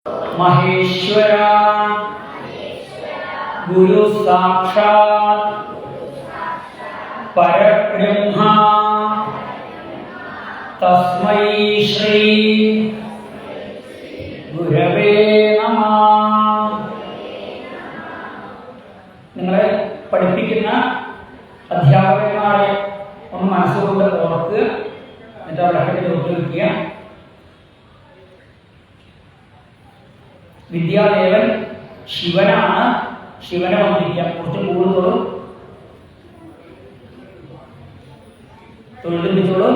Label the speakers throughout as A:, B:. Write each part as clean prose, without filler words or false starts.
A: महेश्वर गुरु साक्षात् परब्रह्म तस्मै श्री गुरवे नमः. നിങ്ങളെ പഠിപ്പിക്കുന്ന അധ്യാപകന്മാരെ ഒന്ന് മനസ്സുകൊണ്ട് ഓർക്കുക, എന്നിട്ട് അവരുടെ ഒത്തുവയ്ക്കുക. വിദ്യാദേവൻ ശിവനാണ്. ശിവനെ വന്നിരിക്കാം. കുറച്ച് കൂടുതലും തൊഴിലിച്ചോളൂ.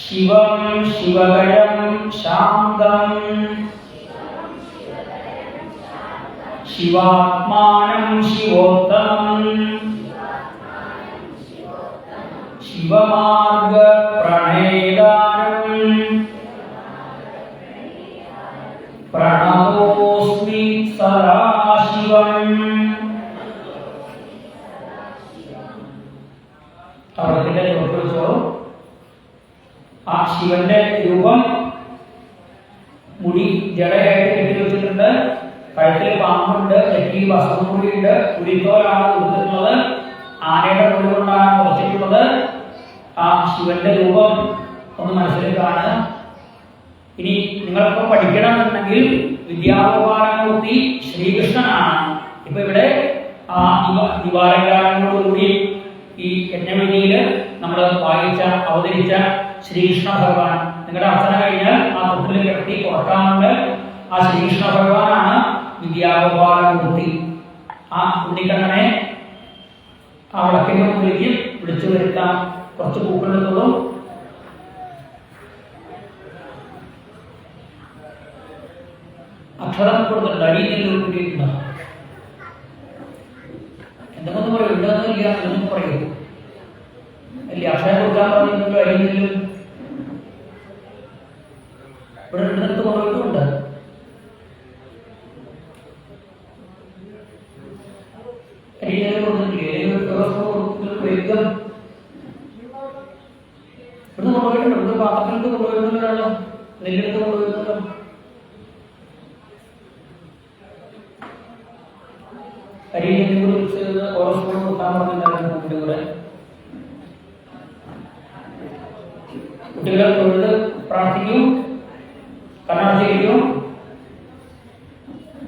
A: ശിവം ശിവകരം ശാന്തം ശിവാത്മാനം ശിവോത്തമം ശിവമാർഗ പ്രണേതാരം പ്രണതോസ്മി സദാശിവം. അവരുടെ ചോദിച്ചോളൂ. ആ ശിവന്റെ രൂപം മുടി ജടയായിട്ട് കെട്ടിവെച്ചിട്ടുണ്ട്. കഴുത്തിൽ പാമ്പുണ്ട്, നെറ്റിയിൽ വസ്ത്രം കൂടിയുണ്ട്. പുലിത്തോലാണ് കൊടുത്തിട്ടുള്ളത്. ആനയുടെ മുടി കൊണ്ടാണ് കുറച്ചിട്ടുള്ളത്. ആ ശിവന്റെ രൂപം ഒന്ന് മനസ്സിൽ കാണുക. ഇനി നിങ്ങളിപ്പോൾ പഠിക്കണമെന്നുണ്ടെങ്കിൽ വിദ്യാഗോപാലമൂർത്തി ശ്രീകൃഷ്ണനാണ്. ഇപ്പൊ ഇവിടെ ആ ദിവാലകാരനോടുകൂടി ഈ യജ്ഞവിധിയിൽ നമ്മൾ അവതരിച്ച ശ്രീകൃഷ്ണ ഭഗവാൻ. നിങ്ങളുടെ അർച്ചന കഴിഞ്ഞാൽ ആ തൊട്ടിൽ കിടത്തി ഉറക്കാറുണ്ട്. ആ ശ്രീകൃഷ്ണ ഭഗവാനാണ് വിദ്യാഗോപാലമൂർത്തി. ആ ഉണ്ണിക്കണ്ണനെ ആ വിളക്കിന്റെ മുമ്പിലേക്ക് വിളിച്ചു വരുത്താം. കുറച്ച് പൂക്കളെടുത്തോളും. അക്ഷരം കൊടുത്തിട്ടുണ്ട്. അടിയിൽ കൂട്ടിയിട്ടുണ്ടോ? എന്തെങ്കിലും പറയൂ. ഉണ്ടെന്നില്ല എന്നൊന്നും പറയൂ. അല്ലേ അക്ഷരം കൊടുക്കാൻ പറഞ്ഞിട്ടുണ്ടോ? അടിയിലും ഇവിടെ ഉണ്ടെന്നിട്ട് പറഞ്ഞിട്ടുണ്ട്. അടിയിൽ കൊടുത്തിട്ടില്ലേ? വേഗം ഇവിടുന്ന് കൊണ്ടുപോയിട്ടുണ്ട്. ഇവിടെ പാത്രത്തിലേക്ക് കൊണ്ടുപോയിരുന്നല്ലോ. നെല്ലെടുത്ത് കൊണ്ടുപോയിരുന്നല്ലോ. അരിയും കൂടി മിക്സ് ചെയ്ത് ഓരോ സ്പൂൺ കൊടുക്കാൻ പറഞ്ഞിട്ടുണ്ടായിരുന്നു. കുട്ടികളെ കുട്ടികളെ തൊഴുത് പ്രാർത്ഥിക്കും, കണ്ണടച്ചിരിക്കും.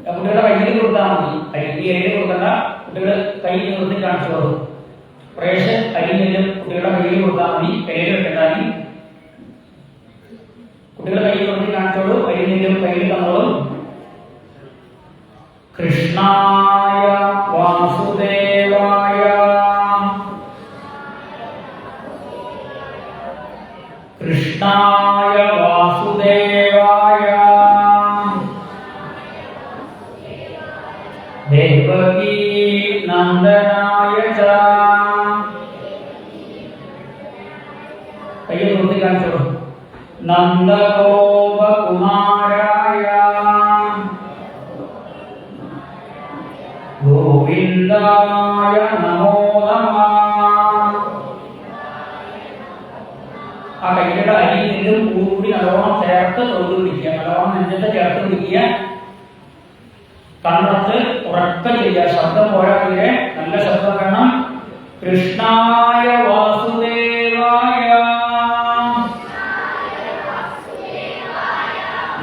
A: കുട്ടികളുടെ കയ്യിൽ കൊടുത്താൽ മതി. ഈ അരിയിൽ കൊടുക്കണ്ട. കുട്ടികൾ കൈ നിർത്തി കാണിച്ചോളൂ. പ്രേഷൻ അരിയും കുട്ടികളുടെ കയ്യിൽ കൊടുത്താൽ മതി. കയ്യിൽ വെക്കണ്ടായി. കുട്ടികളുടെ കയ്യിൽ നിർത്തി കാണിച്ചോളൂ. അരിയും കയ്യിൽ തന്നോളൂ. കൃഷ്ണായ വാസുദേവായ കൃഷ്ണായ വാസുദേവായ ദേവകീ നന്ദനായ ച. കയ്യിൽ നിർത്തി കാണിച്ചോളൂ. നന്ദഗോപകുമാരായ ഗോവിന്ദായ നമോ നമഃ. ആ കയ്യുടെ അരിയിൽ നിന്നും കൂടി നല്ലോണം ചേർത്ത് തൊഴുതു പിടിക്കുക. നല്ലോണം നെഞ്ചത്തെ ചേർത്ത് പിടിക്കുക. കണ്ണടച്ച് ഉറക്കം ചെയ്യുക. ശബ്ദം പോരാ. നല്ല ശബ്ദം വേണം. കൃഷ്ണായ വാസുദേവായ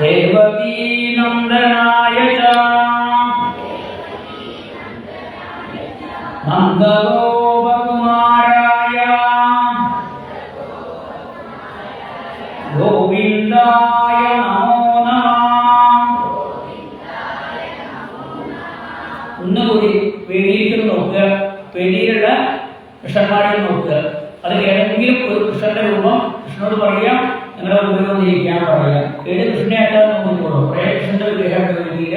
A: ദേവകീ നന്ദനായ ച നന്ദഗോപകുമാരായ ഗോവിന്ദായ നമോ നമഃ. ഒന്നുകൂടി വേദിയിലേക്ക് നോക്കുക. വേദിയിലുള്ള കൃഷ്ണന്മാരെ നോക്കുക. അതിൽ ഏതെങ്കിലും ഒരു കൃഷ്ണന്റെ രൂപം കൃഷ്ണനോട് പറയാം. നിങ്ങളുടെ മുമ്പിൽ വന്നിരിക്കാൻ പറയാം. ഏത് കൃഷ്ണനായിട്ടാണ് നോക്കിക്കോളൂ. കുറേ കൃഷ്ണന്റെ വിഗ്രഹങ്ങളുടെ വേദിയിൽ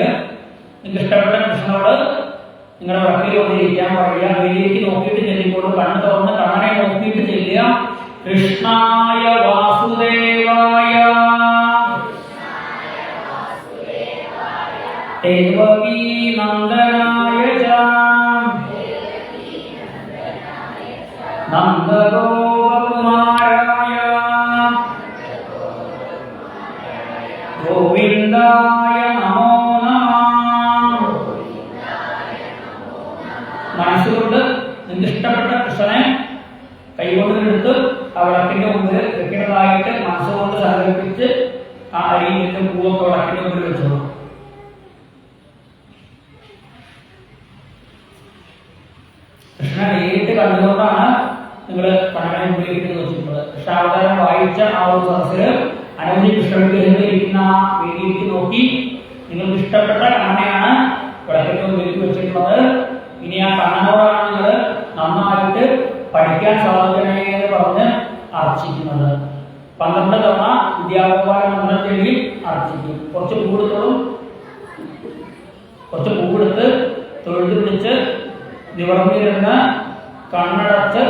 A: നിങ്ങൾക്ക് ഇഷ്ടപ്പെട്ട കൃഷ്ണനോട് നിങ്ങളുടെ വക്കീൽ വന്നിരിക്കാൻ പറയുക. വേദിയിലേക്ക് നോക്കിയിട്ട് ചെല്ലുമ്പോൾ കണ്ണ് തുറന്ന് കണ്ണനെ നോക്കിയിട്ട് ചെല്ലുക. കൃഷ്ണായ വാസുദേവായ ദേവകീ നന്ദനായ ച നന്ദഗോപകുമാരായ ഗോവിന്ദായ പൂവൊക്കെ വിളക്കിന്റെ മുമ്പിൽ വെച്ചോളൂ. കൃഷ്ണനെ നേരിട്ട് കണ്ടുകൊണ്ടാണ് നിങ്ങൾ കണ്ണനെ മുമ്പിലേക്ക് വെച്ചിട്ടുള്ളത്. കൃഷ്ണാവതാരം വായിച്ച ആ ഒരു സദസ്സില് അനവധി കൃഷ്ണവിഗ്രഹങ്ങൾ ഇരിക്കുന്ന ആ വേദിയിലേക്ക് നോക്കി നിങ്ങൾക്ക് ഇഷ്ടപ്പെട്ട കണ്ണനെയാണ് വിളക്കിന്റെ മുമ്പിലേക്ക് വെച്ചിട്ടുള്ളത്. ഇനി ആ കണ്ണനോടാണ് നിങ്ങൾ നന്നായിട്ട് പഠിക്കാൻ സാധിക്കണേ എന്ന് പറഞ്ഞ് അർച്ചിക്കുന്നത്. 12 തവണ വിദ്യാഗോപാല മന്ത്രം ചൊല്ലി അർച്ചിക്കും. കുറച്ച് പൂവെടുത്ത് തൊഴുതു പിടിച്ച് നിവർന്നിരുന്ന് കണ്ണടച്ച്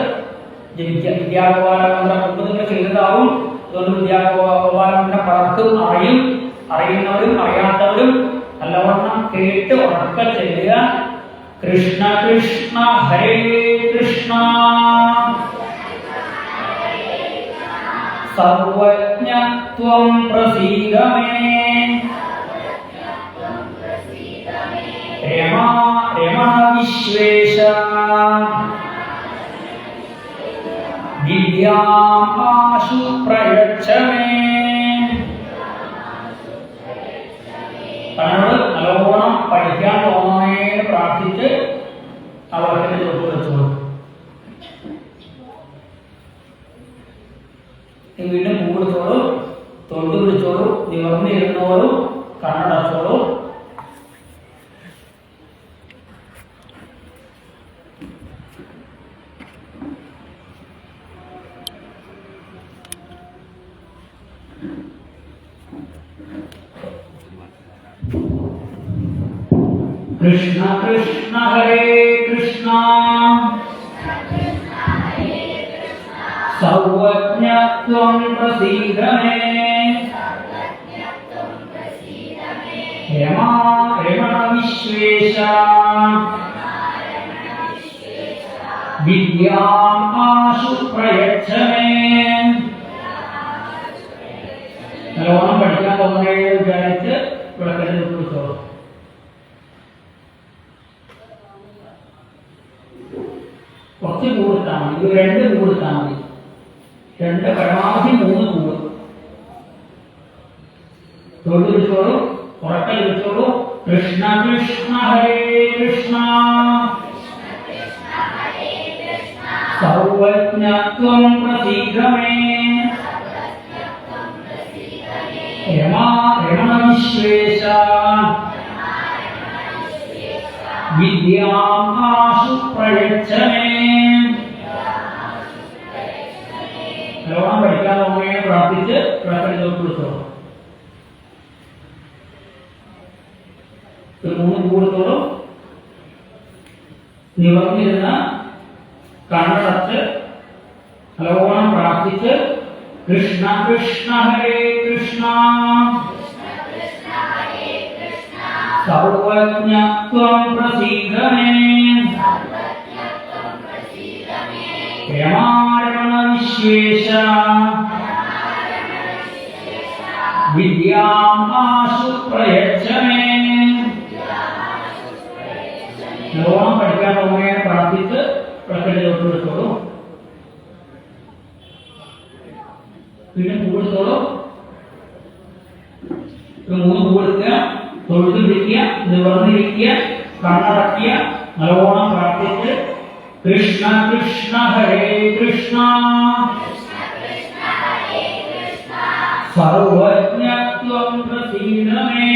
A: ജപിക്കുക. വിദ്യാഗോപാല മന്ത്രം മുമ്പ് നിങ്ങൾ ചെയ്തതാവും. അതുകൊണ്ട് വിദ്യാഗോപാല മന്ത്രം പലർക്കും അറിയുന്നവരും അറിയാത്തവരും നല്ലവണ്ണം കേട്ട് ഉറക്ക ചെല്ലുക. കൃഷ്ണ കൃഷ്ണ ഹരേ കൃഷ്ണ സർവജ്ഞത്വം പ്രസീദ മേ രമണ വിശ്വേശ വിദ്യാമാശു പ്രയച്ഛ മേ. തന്നോട് നല്ലോണം പഠിക്കാൻ തോന്നണേന്ന് പ്രാർത്ഥിച്ച് അവർക്ക് തൊട്ട് വെച്ചോളൂ. വീണ്ടും പൂവെടുത്തോളൂ, തൊട്ട് പിടിച്ചോളൂ, നിവർന്നിരുന്നോളൂ, കണ്ണടച്ചോളൂ. കൃഷ്ണ കൃഷ്ണ ഹരേ കൃഷ്ണ സർവജ്ഞത്വം പ്രസീദ മേ രമണ വിശ്വേശ വിദ്യാമാശു പ്രയച്ഛ മേ. നല്ലോണം പഠിക്കാൻ തോന്നുന്നേ വിചാരിച്ച് വിളക്കത്തിൽ കുറിച്ചോളൂ. കുറച്ച് കൂടെത്താൽ മതി. ഇത് 2 കൂടെത്താൽ മതി. 2 പരമാവധി 3 കൂട്. തൊഴിൽ വെച്ചോളൂ, ഉറക്കൽ വെച്ചോളൂ. കൃഷ്ണ കൃഷ്ണ ഹരേ കൃഷ്ണ സർവജ്ഞത്വം പ്രസീദ മേ രമണ വിശ്വേശ വിദ്യാമാശു പ്രയച്ഛ മേ. നല്ലോണം പഠിക്കാൻ തോന്നുകയെ പ്രാർത്ഥിച്ച് വിളക്കടിച്ചോട്ട് വിളിച്ചോളൂ. 3 കൂടത്തോളം നിവർന്നിരുന്ന കണ്ണടച്ച് നല്ലോണം പ്രാർത്ഥിച്ച് കൃഷ്ണ കൃഷ്ണ ഹരേ കൃഷ്ണ സർവജ്ഞത്വം പ്രസീദ മേ രമണ വിശ്വേശ വിദ്യാമാശു പ്രയച്ഛ മേ. നല്ലോണം പഠിക്കാൻ തോന്നുകയെ പ്രാർത്ഥിച്ച് വിളക്കടിച്ചോട്ട് വിളിച്ചോളൂ. പിന്നെ പൂവെടുത്തോളൂ. 3 പൂവെടുക്കുക, തൊഴുതു പിടിക്കുക, നിവർന്നിരിക്കുക, കണ്ണടക്കുക, നല്ലോണം പ്രാർത്ഥിച്ച് കൃഷ്ണ കൃഷ്ണ ഹരേ കൃഷ്ണ സർവജ്ഞത്വം പ്രസീദ മേ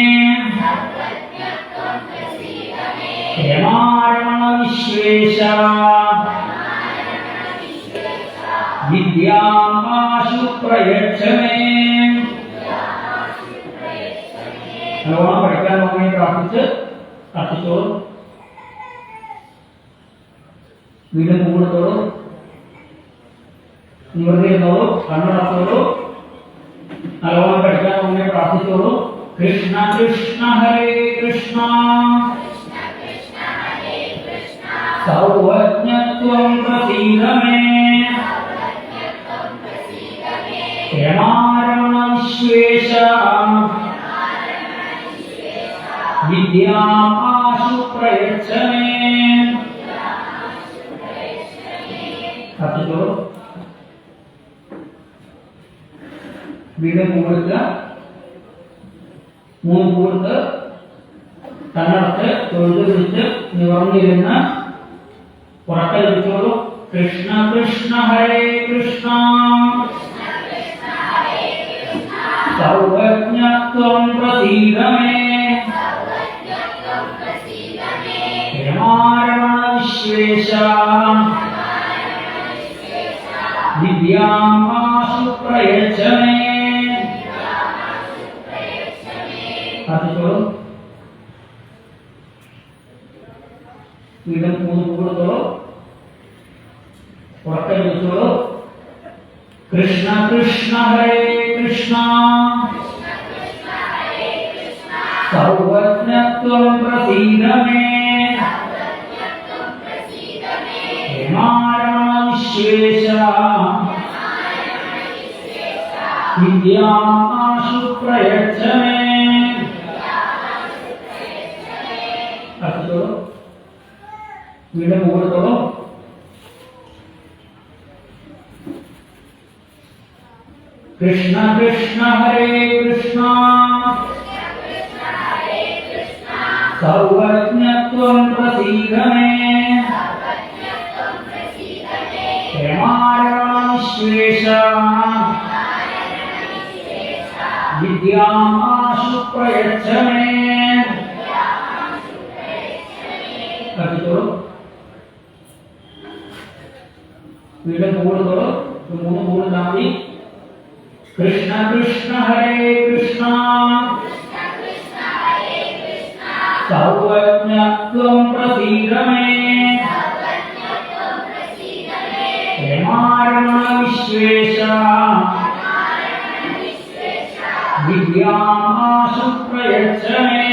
A: രമണ വിശ്വേശ വിദ്യാമാശു പ്രയച്ഛ മേ. നല്ലോണം പഠിക്കാൻ നോക്കി പ്രാർത്ഥിച്ച് പ്രാർത്ഥിച്ചോളൂ. വീണ്ടും പൂവെടുത്തോളൂ, നിവർന്നിരുന്നോളൂ, കണ്ണടച്ചോളൂ. നല്ലോണം പഠിക്കാൻ നോക്കി പ്രാർത്ഥിച്ചോളൂ. കൃഷ്ണ കൃഷ്ണ ഹരേ കൃഷ്ണ സർവജ്ഞത്വം പ്രസീദ മേ രമണ വിശ്വേശ വിദ്യാമാശു പ്രയച്ഛ മേ. പ്രാർത്ഥിച്ചോളൂ. വീണ്ടും പൂവെടുക്കുക, മൂന്ന് പൂവെടുത്ത് കണ്ണടച്ച് തൊഴുത് പിടിച്ച് നിവർന്നിരുന്ന് ഉറക്കെ വിളിച്ചോളൂ. കൃഷ്ണ കൃഷ്ണ ഹരേ കൃഷ്ണ സർവജ്ഞത്വം പ്രസീദ മേ രമാരമണ വിശ്വേശ ദിവ്യാമാശു പ്രയച്ഛ മേ. പ്രാർത്ഥിച്ചോളൂ. വീണ്ടും മൂന്ന് പൂവെടുത്തോളൂ. ഉറക്കെ വിളിച്ചോളൂ. കൃഷ്ണ കൃഷ്ണ ഹരേ കൃഷ്ണ സർവജ്ഞത്വം പ്രസീദ മേ രമാരമണ വിശ്വേശ വിദ്യാമാശു പ്രയച്ഛ മേ. പ്രാർത്ഥിച്ചോളൂ. വീണ്ടും പൂവെടുത്തോളൂ. കൃഷ്ണ കൃഷ്ണ ഹരേ കൃഷ്ണ സർവജ്ഞത്വം പ്രസീദ മേ രമാരമണ വിശ്വേശ വിദ്യാമാശു പ്രയച്ഛ മേ. വീണ്ടും പൂവെടുത്തോളൂ. മൂന്ന് പൂവെടുത്താൽ മതി. കൃഷ്ണ കൃഷ്ണ ഹരേ കൃഷ്ണ സർവജ്ഞത്വം പ്രസീദ മേ രമാരമണ വിശ്വേശ വിദ്യാമാശു പ്രയച്ഛ മേ.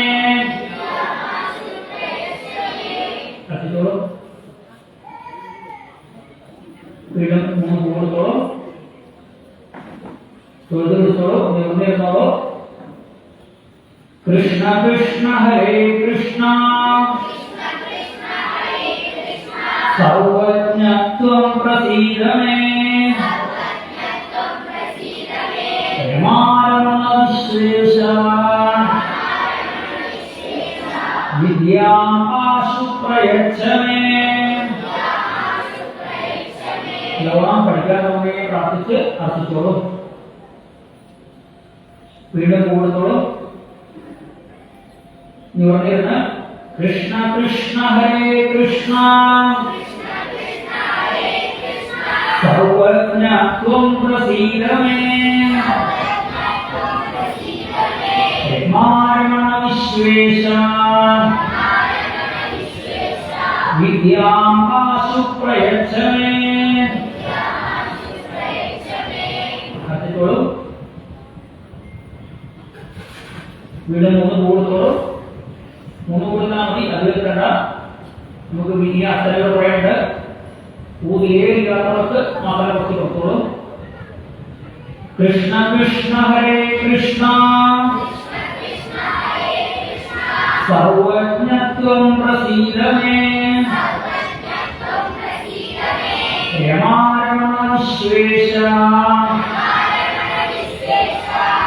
A: വീണ്ടും മൂന്ന് പൂവെടുത്തോളൂ. തൊഴുതെടുത്തോളൂ. നിവർന്നിരുന്നോളൂ. കൃഷ്ണ കൃഷ്ണ ഹരേ കൃഷ്ണ സർവജ്ഞത്വം പ്രസീദ മേ രമാരമണ വിശ്വേശ വിദ്യാമാശു പ്രയച്ഛ മേ. ലോകം പഠിക്കാൻ തുടങ്ങിയ പ്രാർത്ഥിച്ച് അർപ്പിച്ചോളൂ. വീണ്ടും കൂടുതലോളൂ. നിവർന്നിരുന്ന് കൃഷ്ണ കൃഷ്ണ ഹരേ കൃഷ്ണ സർവജ്ഞത്വം പ്രസീദ മേ രമാരമണ വിശ്വേശ വിദ്യാമാശു പ്രയച്ഛ മേ. പ്രാർത്ഥിച്ചോളൂ. വീണ്ടും മൂന്ന് കൂടുതലോളൂ. മൂന്ന് കൊടുത്താൽ മതി. അത് വെക്കണ്ട. നമുക്ക് വലിയ അക്ഷരങ്ങൾ കുറേയുണ്ട്. ഊതിയേറിയാത്തവർക്ക് മാത്രം കുറച്ച് കൊടുത്തോളൂ. കൃഷ്ണ കൃഷ്ണ ഹരേ കൃഷ്ണ സർവജ്ഞത്വം പ്രസീദ മേ രമാരമണ വിശ്വേശ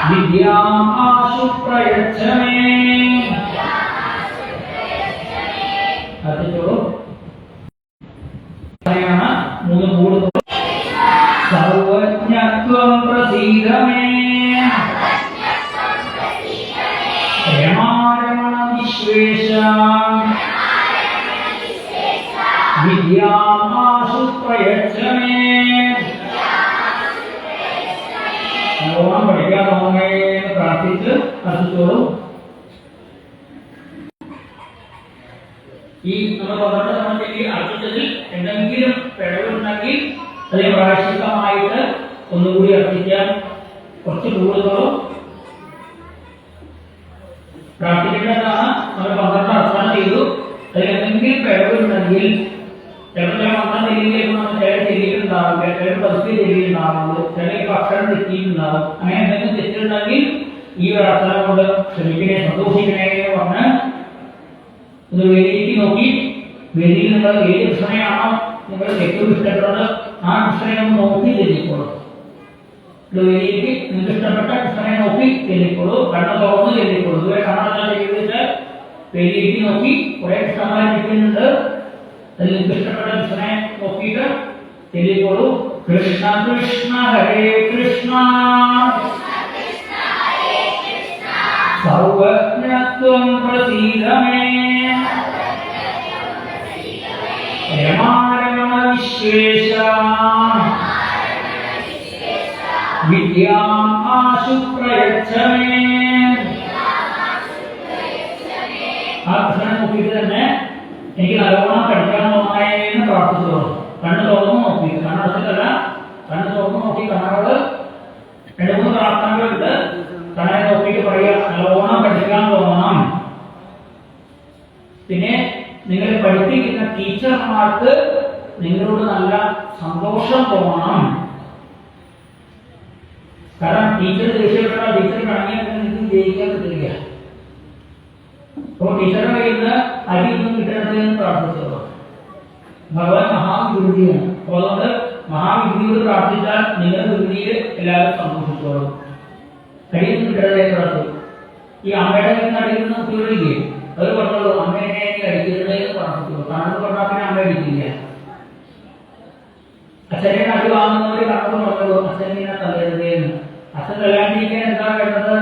A: വിദ്യാമാശു പ്രയച്ഛ മേ. മൂന്ന് കൂടുതൽ സർവജ്ഞത്വം പ്രസീദ മേ രമാരമണ വിശ്വേശ വിദ്യാമാശു പ്രയച്ഛ മേ. ഓണം പഠിക്കാൻ തുടങ്ങുകയെന്ന് പ്രാർത്ഥിച്ച് അർപ്പിച്ചോളൂ. ഈ നമ്മൾ പന്ത്രണ്ട് സമയത്തേക്ക് അർപ്പിച്ചതിൽ എന്തെങ്കിലും പിഴവുണ്ടെങ്കിൽ അതിനെ പ്രായശ്ചിത്തമായിട്ട് ഒന്നുകൂടി അർപ്പിക്കാൻ കുറച്ച് കൂടുതലോ പ്രാർത്ഥിക്കേണ്ടതാണ്. നമ്മൾ 12 അർപ്പണം ചെയ്തു. അതിൽ എന്തെങ്കിലും പിഴവുണ്ടെങ്കിൽ ചിലപ്പോൾ മന്ത്രം ശരിയിട്ടുണ്ടാവില്ല, ചിലപ്പോൾ പതുക്കെ ശരിയിട്ടുണ്ടാവുള്ളൂ, ചിലപ്പോൾ അക്ഷരം തെറ്റിയിട്ടുണ്ടാവും. അങ്ങനെ എന്തെങ്കിലും തെറ്റുണ്ടെങ്കിൽ ഈ ഒരു അക്ഷരം കൊണ്ട് ക്ഷമിക്കണേ, സന്തോഷിക്കണേ എന്ന് പറഞ്ഞ് ഒന്ന് വേദിക്ക് നോക്കി, വേദിയിൽ നിങ്ങൾ ഏത് കൃഷ്ണനെയാണോ നിങ്ങൾ ഏറ്റവും ഇഷ്ടപ്പെടുന്നത് ആ കൃഷ്ണനെ ഒന്ന് നോക്കി തെറ്റിക്കോളൂ. വേദിയിലേക്ക് നിങ്ങൾക്ക് ഇഷ്ടപ്പെട്ട കൃഷ്ണനെ നോക്കി ചെല്ലിക്കോളൂ. കണ്ണു തുറന്ന് ചെല്ലിക്കോളൂ. ഇതുവരെ കാണാൻ ചെയ്തിട്ട് വേദിയിലേക്ക് നോക്കി കുറെ കൃഷ്ണന്മാർ ഇരിക്കുന്നുണ്ട്. അതിൽ നിങ്ങൾക്ക് ഇഷ്ടപ്പെട്ട കൃഷ്ണനെ നോക്കിയിട്ട് ചെല്ലിക്കോളൂ. കൃഷ്ണ കൃഷ്ണ ഹരേ കൃഷ്ണ സർവജ്ഞത്വം പ്രസീദ മേ രമാരമണ വിശ്വേശ വിദ്യാം ആശു പ്രയച്ഛ മേ. ആ കൃഷ്ണനെ നോക്കിയിട്ട് തന്നെ എനിക്ക് നല്ലോണം പഠിക്കാൻ തോന്നായെന്ന് പ്രാർത്ഥിച്ചോളൂ. കണ്ണ് തുറന്നു നോക്കി, കണ്ണടച്ചിട്ടല്ല, കണ്ണ് തുറന്നു നോക്കി കണ്ണോട് 2-3 പ്രാർത്ഥനകളുണ്ട്. കണ്ണനെ നോക്കിയിട്ട് പറയുക നല്ലോണം പഠിക്കാൻ തോന്നണം. പിന്നെ നിങ്ങൾ പഠിപ്പിക്കുന്ന ടീച്ചർമാർക്ക് നിങ്ങളോട് നല്ല സന്തോഷം തോന്നണം. കാരണം ടീച്ചർ ദേഷ്യപ്പെട്ടാൽ ടീച്ചർ കണങ്ങിയാൽ നിങ്ങൾക്ക് ജയിക്കാൻ പറ്റില്ല. അപ്പോൾ ടീച്ചറുടെ കയ്യിൽ നിന്ന് അടിയൊന്നും കിട്ടരുത് എന്ന് പ്രാർത്ഥിച്ചോളൂ. ഭഗവാൻ മഹാവികൃതിയാണ്. അപ്പോൾ അതുകൊണ്ട് മഹാവികൃതിയോട് പ്രാർത്ഥിച്ചാൽ നിങ്ങളുടെ വികൃതിയിൽ എല്ലാവരും സന്തോഷിച്ചോളും. അടിയൊന്നും കിട്ടരുത് പ്രാർത്ഥിച്ചു. ഈ അമ്മയുടെ കയ്യിൽ നിന്ന് അടിക്കുന്ന കുട്ടികളില്ലേ, അവർ പറഞ്ഞോളൂ അമ്മേനെ അടിക്കരുത് എന്ന് പ്രാർത്ഥിച്ചോളൂ. കണ്ണു പറഞ്ഞാൽ പിന്നെ അമ്മ അടിക്കില്ല. അച്ഛനെ അടി വാങ്ങുന്നവര് കണ്ണു പറഞ്ഞോളൂ അച്ഛനെ തല്ലരുത് എന്ന്. അച്ഛൻ തല്ലാണ്ടിരിക്കാൻ എന്താ വേണ്ടത്?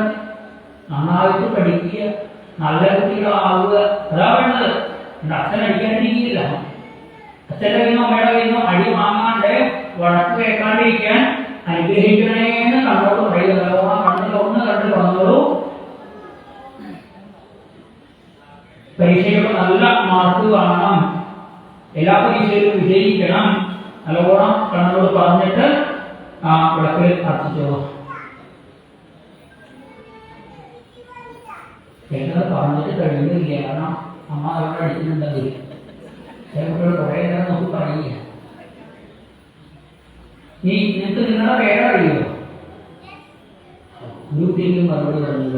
A: നന്നായിട്ട് പഠിക്കുക, നല്ല കുട്ടികളാവുക, അതാ വേണ്ടത്. അച്ഛൻ അടിക്കാണ്ടിരിക്കില്ല. അച്ഛൻ്റെ കയ്യിൽ നിന്നോ അമ്മയുടെ കയ്യിൽ നിന്നോ അടി വാങ്ങാണ്ട് വഴക്ക് കേൾക്കാണ്ടിരിക്കാൻ അനുഗ്രഹിക്കണേന്ന് കണ്ണോട് പറയുക. കണ്ണിലൊന്ന് കണ്ട് പറഞ്ഞോളൂ. പരീക്ഷയ്ക്ക് നല്ല മാർക്ക് വാങ്ങണം, എല്ലാ പരീക്ഷയിലും വിജയിക്കണം. നല്ലോണം കണ്ണോട് പറഞ്ഞിട്ട് ആ വിളക്കിൽ അർപ്പിച്ചോളൂ. എന്നത് പറഞ്ഞിട്ട് കഴിയുന്നില്ല. കാരണം അമ്മ അവരോട് അടിക്കുന്നുണ്ടെങ്കിൽ കുട്ടികൾ കുറേ നേരം നമുക്ക് പറയുക. ഈ നിങ്ങൾക്ക് നിങ്ങളുടെ പേരറിയോ? ഗ്രൂപ്പിലും മറുപടി പറഞ്ഞില്ല.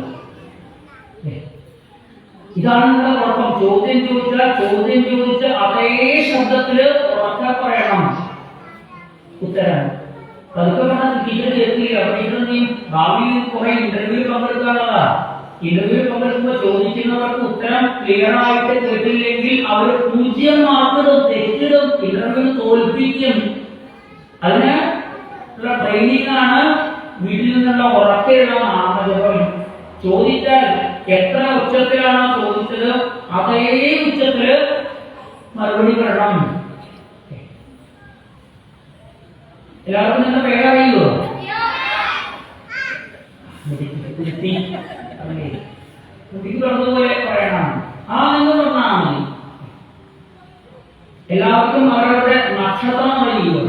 A: ഇതാണ് നിങ്ങളുടെ കുഴപ്പം. ചോദ്യം ചോദിച്ച അതേ ശബ്ദത്തില് ഉറക്കെ പറയണം ഉത്തരം. പതുക്കെ പറഞ്ഞാൽ ടീച്ചർ കേൾക്കില്ല. ടീച്ചർ ഭാവിയിൽ കുറെ ഇന്റർവ്യൂ പങ്കെടുക്കാനുള്ളതാ. ഇന്റർവ്യൂ പങ്കെടുക്കുമ്പോൾ ചോദിക്കുന്നവർക്ക് ഉത്തരം ക്ലിയർ ആയിട്ട് കേട്ടില്ലെങ്കിൽ അവർ 0 മാർക്ക് തെറ്റിടും, ഇന്റർവ്യൂ തോൽപ്പിക്കും. അതിന് ഉള്ള ട്രെയിനിങ് ആണ് വീട്ടിൽ നിന്നുള്ള ഉറക്കെയുള്ള നാമജപം. ചോദിച്ചാൽ എത്ര ഉച്ചത്തിലാണോ ചോദിച്ചത് അതേ ഉച്ചത്തില് മറുപടി പറയണം. എല്ലാവർക്കും നിങ്ങളുടെ പേരറിയോ? കുട്ടിക്ക് പറഞ്ഞതുപോലെ പറയണം. നിങ്ങൾ പറഞ്ഞാൽ മതി. എല്ലാവർക്കും അവരവരുടെ നക്ഷത്രം അറിയുമോ?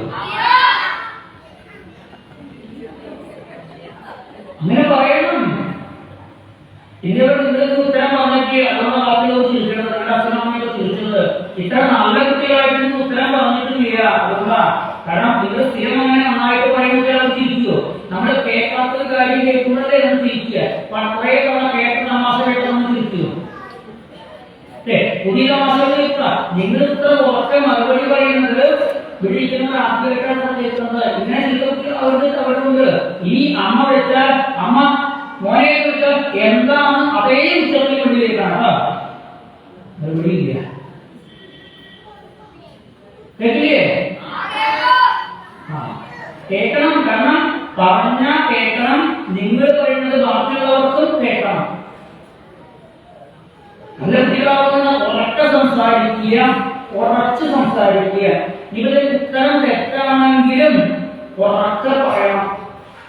A: അങ്ങനെ പറയണം. ഇന്നവർ നിങ്ങൾക്ക് ഉത്തരം പറഞ്ഞിട്ട് അതുകൊണ്ട് വാക്കുകൾ ചിരിച്ചത്, നിങ്ങളുടെ അച്ഛനമ്മയൊക്കെ ചിരിച്ചത് ഇത്ര നല്ല കുട്ടികളായിട്ട് ഉത്തരം പറഞ്ഞിട്ടില്ല. അതുകൊണ്ടാ. കാരണം നിങ്ങൾ സ്ഥിരം അങ്ങനെ നന്നായിട്ട് പറയുമ്പോൾ അത് ചിരിക്കുമോ? നമ്മൾ കേൾക്കാത്തൊരു കാര്യം കേൾക്കുമ്പോഴേ നമ്മൾ ചിരിക്കുക. കുറെ തവണ കേട്ട തമാശ കേട്ട് നമ്മൾ ചിരിക്കുമോ? പുതിയ തമാശകൾ കേൾക്കുക. നിങ്ങൾ ഇത്ര ഉറക്കെ മറുപടി പറയുന്നത് വിളിക്കുന്നവർ ആദ്യമായിട്ടാണ് കേൾക്കുന്നത്. ഇങ്ങനെ ചില അവരുണ്ട്. ഈ അമ്മ വെച്ചാൽ അമ്മ മോനെ വെച്ചാൽ എന്താണ് അതേ ഉച്ചത്തിൽ കൊണ്ടിരിക്കാണ്. മറുപടിയില്ല. കേട്ടില്ലേ? കേൾക്കണം. കാരണം പറഞ്ഞാൽ കേൾക്കണം. നിങ്ങൾ പറയുന്നത് ബാക്കിയുള്ളവർക്കും കേൾക്കണം. നല്ല കുട്ടികളാവുന്ന ഉറക്കെ സംസാരിക്കുക, ഉറച്ച് സംസാരിക്കുക. ഇവിടെ ഉത്തരം തെറ്റാണെങ്കിലും ഉറക്കെ പറയണം.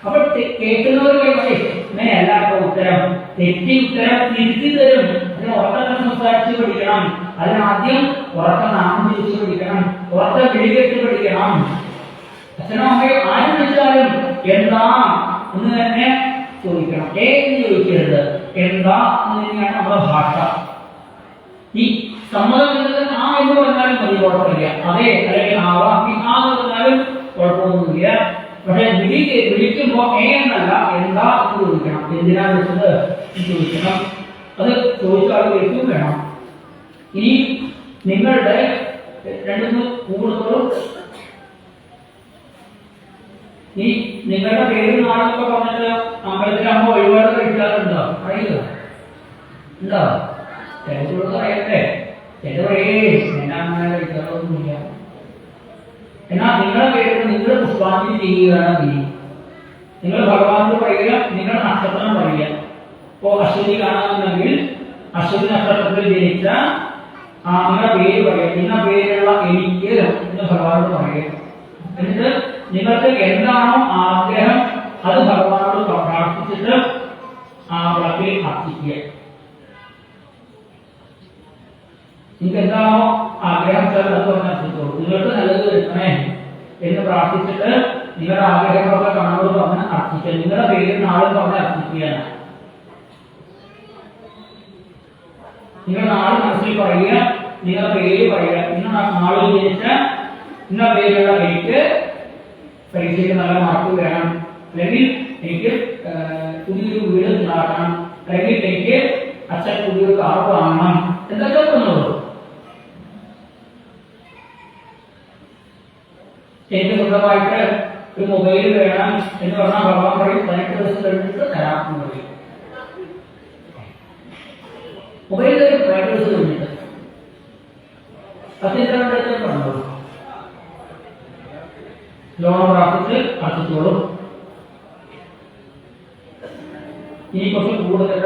A: അപ്പൊ കേൾക്കുന്നവർ പറയും ഇങ്ങനെയല്ല ഉത്തരം, തെറ്റി ഉത്തരം തിരുത്തി തരും. അതിന് ഉറക്കെ സംസാരിച്ച് പഠിക്കണം. അതിനാദ്യം ഉറക്ക നാമം തിരിച്ച് പഠിക്കണം, ഉറക്ക വിളികെട്ട് പഠിക്കണം. അച്ഛനോ അമ്മയോ ആരും വിളിച്ചാലും എന്താ എന്ന് തന്നെ ചോദിക്കണം. എന്ന് ചോദിക്കരുത്, എന്താ എന്ന് തന്നെയാണ് നമ്മുടെ ഭാഷ. ഈ സമ്മതം എന്നത് ആ എന്ന് പറഞ്ഞാലും മതി, കുഴപ്പമില്ല. അതെ അല്ലെങ്കിൽ ആവാം ആ എന്ന് പറഞ്ഞാലും കുഴപ്പമൊന്നുമില്ല. പക്ഷെ വിളിക്കുമ്പോ എന്നല്ല എന്താ എന്ന് ചോദിക്കണം. എന്തിനാ വിളിച്ചത് എന്ന് ചോദിക്കണം. അത് ചോദിച്ചാൽ കേൾക്കും വേണം. ഇനി നിങ്ങളുടെ 2-3 കൂടുതലും ഈ നിങ്ങളുടെ പേര് നാളൊക്കെ പറഞ്ഞിട്ട് അമ്പലത്തിൽ അമ്മ വഴിപാട് കഴിക്കാറുണ്ടോ? അറിയോ? ഉണ്ടോ? ചിലപ്പോൾ അറിയട്ടെ. ചിലവരേ എന്നെ അങ്ങനെ കഴിക്കാറൊന്നുമില്ല. എന്നാൽ നിങ്ങളുടെ പേരിൽ നിങ്ങൾ പുഷ്പാഞ്ജലി ചെയ്യുകയാണ് ചെയ്യും. നിങ്ങൾ ഭഗവാനോട് പറയുക, നിങ്ങളുടെ നക്ഷത്രം പറയുക. ഇപ്പോ അശ്വതി കാണാമെന്നുണ്ടെങ്കിൽ അശ്വതി നക്ഷത്രത്തിൽ ജനിച്ച നിങ്ങളുടെ പേര് പറയുക. നിങ്ങളുടെ പേരുള്ള എനിക്ക് എന്ന് ഭഗവാനോട് പറയുക. എന്നിട്ട് നിങ്ങൾക്ക് എന്താണോ ആഗ്രഹം അത് ഭഗവാനോട് പ്രാർത്ഥിച്ചിട്ട് ആ വിളക്കിൽ അർപ്പിക്കുക. നിങ്ങൾക്ക് എന്താണോ ആഗ്രഹം അത് പറഞ്ഞ് അർപ്പിച്ചോളൂ. നിങ്ങൾക്ക് നല്ലത് വരുത്തണേ എന്ന് പ്രാർത്ഥിച്ചിട്ട് നിങ്ങളുടെ ആഗ്രഹങ്ങളൊക്കെ കണ്ണോട് പറഞ്ഞ് അർപ്പിക്കുക. നിങ്ങളുടെ പേര് നാളെ പറഞ്ഞ് അർപ്പിക്കുകയാണ്. നിങ്ങൾ നാളെ മനസ്സിൽ പറയുക, നിങ്ങളുടെ പേര് പറയുക. നിങ്ങൾ നാളെ ജനിച്ച നിങ്ങളുടെ പേരുള്ള എനിക്ക് പരീക്ഷയ്ക്ക് നല്ല മാർക്ക് വേണം, അല്ലെങ്കിൽ എനിക്ക് പുതിയൊരു വീട് ഉണ്ടാക്കണം, അല്ലെങ്കിൽ എനിക്ക് അച്ഛൻ പുതിയൊരു കാർ വാങ്ങണം, എന്തൊക്കെ തോന്നുള്ളൂ. എനിക്ക് സ്വന്തമായിട്ട് ഒരു മൊബൈൽ വേണം എന്ന് പറഞ്ഞാൽ ഭഗവാൻ പറയും 18 ദിവസം കഴിഞ്ഞിട്ട് തരാമെന്ന് പറയും. മൊബൈൽ 18 ദിവസം കഴിഞ്ഞിട്ട് അതെന്താ പറഞ്ഞോളൂ. ലോൺ പ്രാർത്ഥിച്ച് അർപ്പിച്ചോളും. ഇനി കുറച്ച് കൂടുതൽ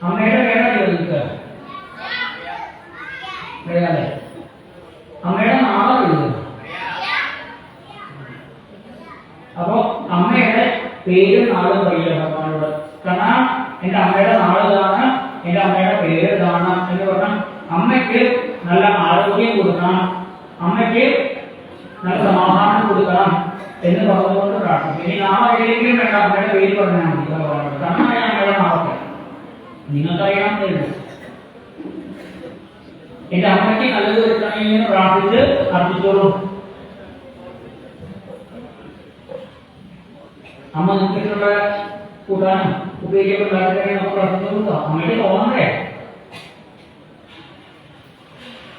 A: അമ്മയുടെ പേരാ ചോദിക്കുക. അറിയാലേ? അമ്മയുടെ നാളെ എഴുതുക. അപ്പൊ അമ്മയുടെ പേരും നാളും പറയുക ഭഗവാനോട്. കാരണം എന്റെ അമ്മയുടെ നാള് കാണാം, എന്റെ അമ്മയുടെ പേര് കാണാം എന്ന് പറഞ്ഞാൽ അമ്മയ്ക്ക് നല്ല ആരോഗ്യം കൊടുക്കണം, അമ്മയ്ക്ക് നല്ല സമാധാനം കൊടുക്കണം എന്ന് പറഞ്ഞുകൊണ്ട് പ്രാർത്ഥിക്കും. ഇനി നാളെ എവിടെയെങ്കിലും വേണ്ട അമ്മയുടെ പേര് പറഞ്ഞാൽ മതി ഭഗവാനോട്. കാരണം അമ്മയുടെ നാളൊക്കെ നിങ്ങൾക്കറിയാൻ തരുന്നു. എന്റെ അമ്മയ്ക്ക് നല്ലത് വരുത്തണമെന്ന് പ്രാർത്ഥിച്ച് അർപ്പിച്ചോളൂ. അമ്മ നിങ്ങൾക്കുള്ള കൂട്ടാനും ഉപയോഗിക്കപ്പെടാതെ നമുക്ക് പ്രാർത്ഥിച്ചു. അമ്മയുടെ തോന്നണ്ടേ?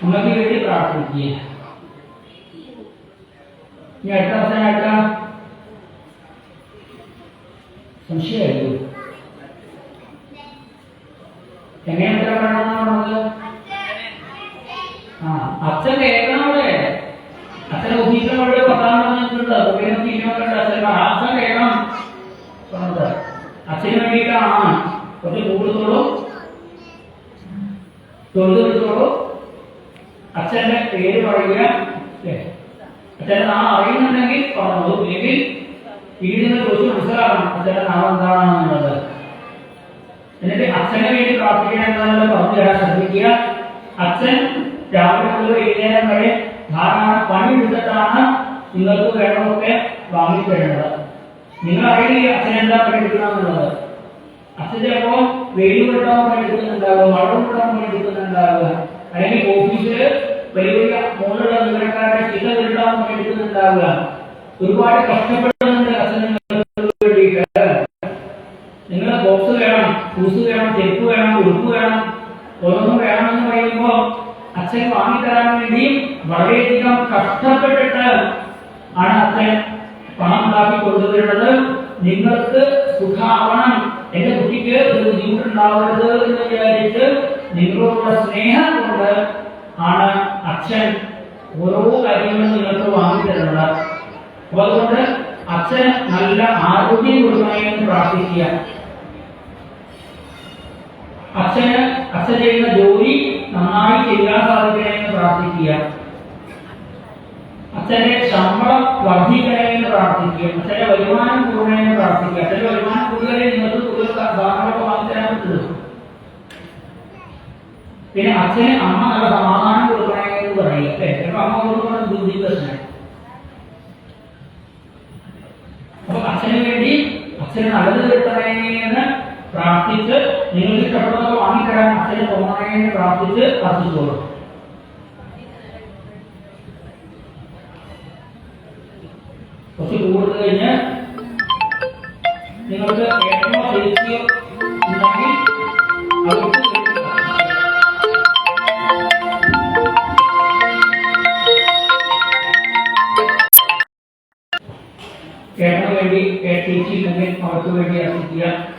A: അമ്മയ്ക്ക് വേണ്ടി പ്രാർത്ഥിക്കുക. ഇനി അടുത്ത അവസാനമായിട്ട സംശയമായിരുന്നു. എങ്ങനെ ഉത്തരം പറയണമെന്നാണ് പറഞ്ഞത്? അച്ഛൻ കേൾക്കണം. അവിടെ അച്ഛനെ ഓഫീസിലും അവിടെ 10 പറഞ്ഞിട്ടുണ്ട്. അച്ഛൻ കേൾക്കണം. അച്ഛന് വേണ്ടിയിട്ടാണ്. കുറച്ച് കൂടുതലോളൂ, തൊഴിലെടുത്തോളൂ. അച്ഛന്റെ പേര് പറയുക. അച്ഛന്റെ നാളെ അറിയുന്നുണ്ടെങ്കിൽ പറഞ്ഞോളൂ. ഇല്ലെങ്കിൽ വീടിനെ കുറിച്ച് മനസ്സിലാക്കണം അച്ഛന്റെ നാളെ എന്താണെന്നുള്ളത്. എന്നിട്ട് അച്ഛനെ വേണ്ടി പ്രാർത്ഥിക്കണം എന്നാലും പറഞ്ഞു തരാൻ ശ്രദ്ധിക്കുക. അച്ഛൻ രാവിലെ മുതൽ വൈകുന്നേരം വരെ ധാരാളം പണി എടുത്തിട്ടാണ് നിങ്ങൾക്ക് വേണ്ടതൊക്കെ വാങ്ങിത്തരേണ്ടത്. നിങ്ങൾ അറിയില്ല അച്ഛൻ എന്താ പണിയെടുക്കണമെന്നുള്ളത്. അച്ഛൻ ചിലപ്പോ വെയിൽ കൊണ്ടാവാൻ പണിയെടുക്കുന്നുണ്ടാവുക, മഴ കൊണ്ടാവാൻ പണിയെടുക്കുന്നുണ്ടാവുക, അല്ലെങ്കിൽ ഓഫീസില് വലിയ വലിയ മുകളിലുള്ള ജീവനക്കാരുടെ ചില വീട്ടാൻ പണിയെടുക്കുന്നുണ്ടാവുക. ഒരുപാട് കഷ്ടപ്പെടുന്നുണ്ട് അച്ഛൻ വേണ്ടിയിട്ട്. നിങ്ങൾ ബോക്സ് വേണം, ഷൂസ് വേണം, ചെരുപ്പ് വേണം, ഉടുപ്പ് വേണം, ഓരോന്നും വേണമെന്ന് പറയുമ്പോ അച്ഛൻ വാങ്ങിത്തരാൻ വേണ്ടി വളരെയധികം കഷ്ടപ്പെട്ടിട്ട് ആണ് അച്ഛൻ പണം ഉണ്ടാക്കി കൊണ്ടുവരുന്നത്. നിങ്ങൾക്ക് സുഖാവണം, എന്റെ കുട്ടിക്ക് ഒരു ബുദ്ധിമുട്ടുണ്ടാവരുത് എന്ന് വിചാരിച്ച് നിങ്ങളോടുള്ള സ്നേഹം കൊണ്ട് ആണ് അച്ഛൻ ഓരോ കാര്യങ്ങളും നിങ്ങൾക്ക് വാങ്ങിത്തരുന്നത്. അപ്പൊ അതുകൊണ്ട് അച്ഛൻ നല്ല ആരോഗ്യം കൊടുക്കണമെന്ന് പ്രാർത്ഥിക്കുക. അച്ഛൻ ചെയ്യുന്ന ജോലി നന്നായി ചെയ്യാൻ സാധിക്കണമെന്ന് പ്രാർത്ഥിക്കുക. അച്ഛന്റെ ശമ്പളം വർദ്ധിക്കണമെന്ന് പ്രാർത്ഥിക്കുക. അച്ഛന്റെ വരുമാനം കൂടണമെന്ന് പ്രാർത്ഥിക്കുക. അച്ഛന്റെ വരുമാനം കൂടുതലേ നിങ്ങൾക്ക് കൂടുതൽ സാധനങ്ങളൊക്കെ വാങ്ങിത്തരാൻ പറ്റുള്ളൂ. പിന്നെ അച്ഛന് അമ്മ നല്ല സമാധാനം കൊടുക്കണമെന്ന് പറയുക. അല്ലെ? ചിലപ്പോൾ അമ്മ കൊടുക്കുന്ന ബുദ്ധി പ്രശ്നം. അപ്പൊ അച്ഛന് വേണ്ടി അച്ഛന് നല്ലത് കിട്ടണമെന്ന് പ്രാർത്ഥിച്ച് നിങ്ങൾക്ക് ഇഷ്ടപ്പെടുന്നതൊക്കെ വാങ്ങിത്തരാൻ അച്ഛന് തോന്നണമെന്ന് പ്രാർത്ഥിച്ച് അർപ്പിച്ചോളൂ. കുറച്ച് കൂടുതൽ കഴിഞ്ഞ് നിങ്ങൾക്ക് ഏറ്റവും ശരിക്കും ഉണ്ടെങ്കിൽ അവർക്ക്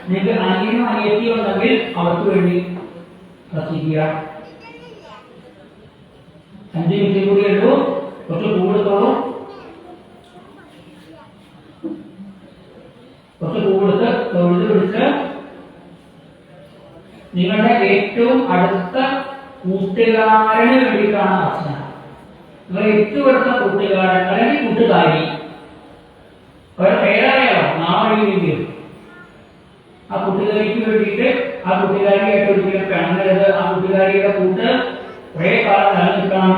A: നിങ്ങൾക്ക് അനിയനോ അനിയത്തിയോ ഉണ്ടെങ്കിൽ അവർക്ക് വേണ്ടി പ്രാർത്ഥിക്കുക. 5 മിനിറ്റ് കൂടി ഉള്ളൂ, കുറച്ച് കൂടുതലോളൂ, കുറച്ച് കൂടുതൽ തൊഴിൽ പിടിച്ച് നിങ്ങളുടെ ഏറ്റവും അടുത്ത കൂട്ടുകാരന് വേണ്ടിയിട്ടാണ് അർച്ചന. നിങ്ങളുടെ ഏറ്റവും അടുത്ത കൂട്ടുകാരൻ അല്ലെങ്കിൽ കൂട്ടുകാരി, അവരുടെ പേരായാലോ നാളെയെങ്കിലും ആ കൂട്ടുകാരിക്ക് വേണ്ടിയിട്ട് ആ കൂട്ടുകാരിയായിട്ട് ഒരിക്കലും പിണങ്ങരുത്. ആ കൂട്ടുകാരിയുടെ കൂട്ട് കുറെ കാലം നിലനിൽക്കണം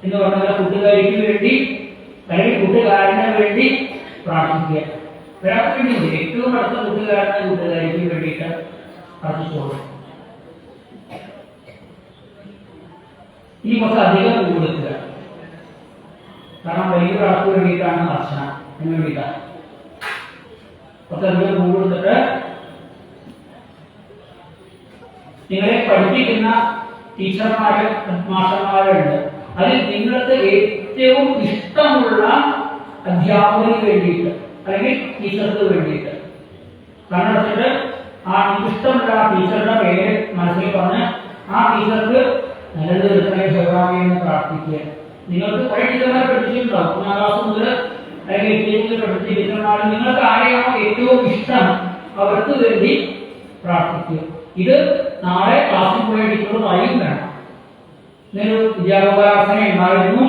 A: എന്ന് പറഞ്ഞാൽ കൂട്ടുകാരിക്ക് വേണ്ടി അല്ലെങ്കിൽ കൂട്ടുകാരന് വേണ്ടി പ്രാർത്ഥിക്കുക. ഒരാൾക്ക് വേണ്ടി ഏറ്റവും അടുത്ത കൂട്ടുകാരന് കൂട്ടുകാരിക്ക് വേണ്ടിയിട്ട് പ്രാർത്ഥിച്ചോളൂ. ഈ കുറച്ച് അധികം പൂ കൊടുക്കുക, കാരണം വലിയൊരാൾക്ക് വേണ്ടിയിട്ടാണ് അർച്ചന, അതിന് വേണ്ടിയിട്ടാണ്. കുറച്ചധികം പൂ കൊടുത്തിട്ട് നിങ്ങളെ പഠിപ്പിക്കുന്ന ടീച്ചർമാര് മാസ്റ്റർമാരുണ്ട്, അതിൽ നിങ്ങൾക്ക് ഏറ്റവും ഇഷ്ടമുള്ള അധ്യാപകന് വേണ്ടിയിട്ട് അല്ലെങ്കിൽ ടീച്ചർക്ക് വേണ്ടിയിട്ട് കണ്ണടച്ചിട്ട് ആ ഇഷ്ടമുള്ള ആ ടീച്ചറുടെ പേര് മനസ്സിൽ പറഞ്ഞ് ആ ടീച്ചർക്ക് നല്ലത് എടുക്കണേ ശിവറാമി എന്ന് പ്രാർത്ഥിക്കുക. നിങ്ങൾക്ക് കുറെ ടീച്ചർമാരെ പഠിപ്പിച്ചിട്ടുണ്ടാവും, 1ാം ക്ലാസ് മുതൽ അല്ലെങ്കിൽ LKG മുതൽ പഠിച്ച ടീച്ചർമാരും നിങ്ങൾക്ക് ആരെയാണോ ഏറ്റവും ഇഷ്ടം അവർക്ക് വേണ്ടി പ്രാർത്ഥിക്കുക. ഇത് നാളെ ക്ലാസ്സിൽ പോയ ടീച്ചറുമായും വേണം. ഇങ്ങനൊരു വിദ്യാഭ്യാസന ഉണ്ടായിരുന്നു.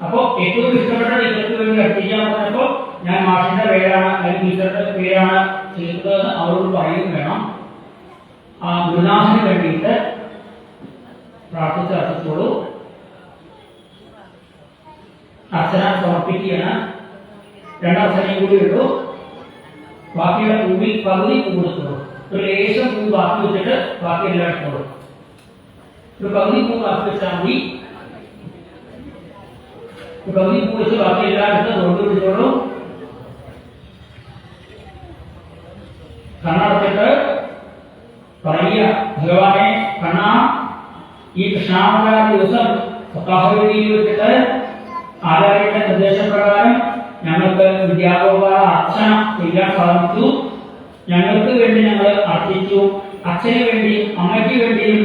A: അപ്പോൾ ഏറ്റവും ഇഷ്ടപ്പെട്ട ടീച്ചർക്ക് വേണ്ടി അർപ്പിക്കാൻ പറഞ്ഞപ്പോൾ ഞാൻ മാഷിന്റെ പേരാണ് അല്ലെങ്കിൽ ടീച്ചറുടെ പേരാണ് ചേർത്തതെന്ന് അവരോട് പറയുകയും വേണം. ആ ഗുരുനാഥന് വേണ്ടിയിട്ട് പ്രാർത്ഥിച്ച് അർപ്പിച്ചോളൂ. അർച്ചന സമർപ്പിക്കുകയാണ്. 2 അർച്ചനയും കൂടി ഇട്ടു. ബാക്കിയുള്ള പൂവിൽ പകുതി പൂ കൊടുത്തോളൂ. ഒരു ലേശം പൂ ബാക്കി വെച്ചിട്ട് ബാക്കി എല്ലാം ഇട്ടോളൂ. ഒരു പകുതി പൂ ബാക്കി വെച്ചാൽ മതി. ഒരു പകുതി പൂ വെച്ച് ബാക്കി എല്ലാം എടുത്ത് തൊണ്ട് പിടിച്ചോളൂ. കണ്ണടച്ചിട്ട് പറയുക, ഭഗവാനെ കണ്ണ, ഈ കൃഷ്ണാവതാര ദിവസം സപ്താഹവേദിയിൽ വെച്ചിട്ട് ആചാര്യന്റെ നിർദ്ദേശപ്രകാരം ഞങ്ങൾക്ക് വിദ്യാഭ്യാസ അർച്ചന ചെയ്യാൻ സാധിച്ചു. ഞങ്ങൾക്ക് വേണ്ടി ഞങ്ങൾ അർപ്പിച്ചു. അച്ഛന് വേണ്ടിയും അമ്മയ്ക്ക് വേണ്ടിയും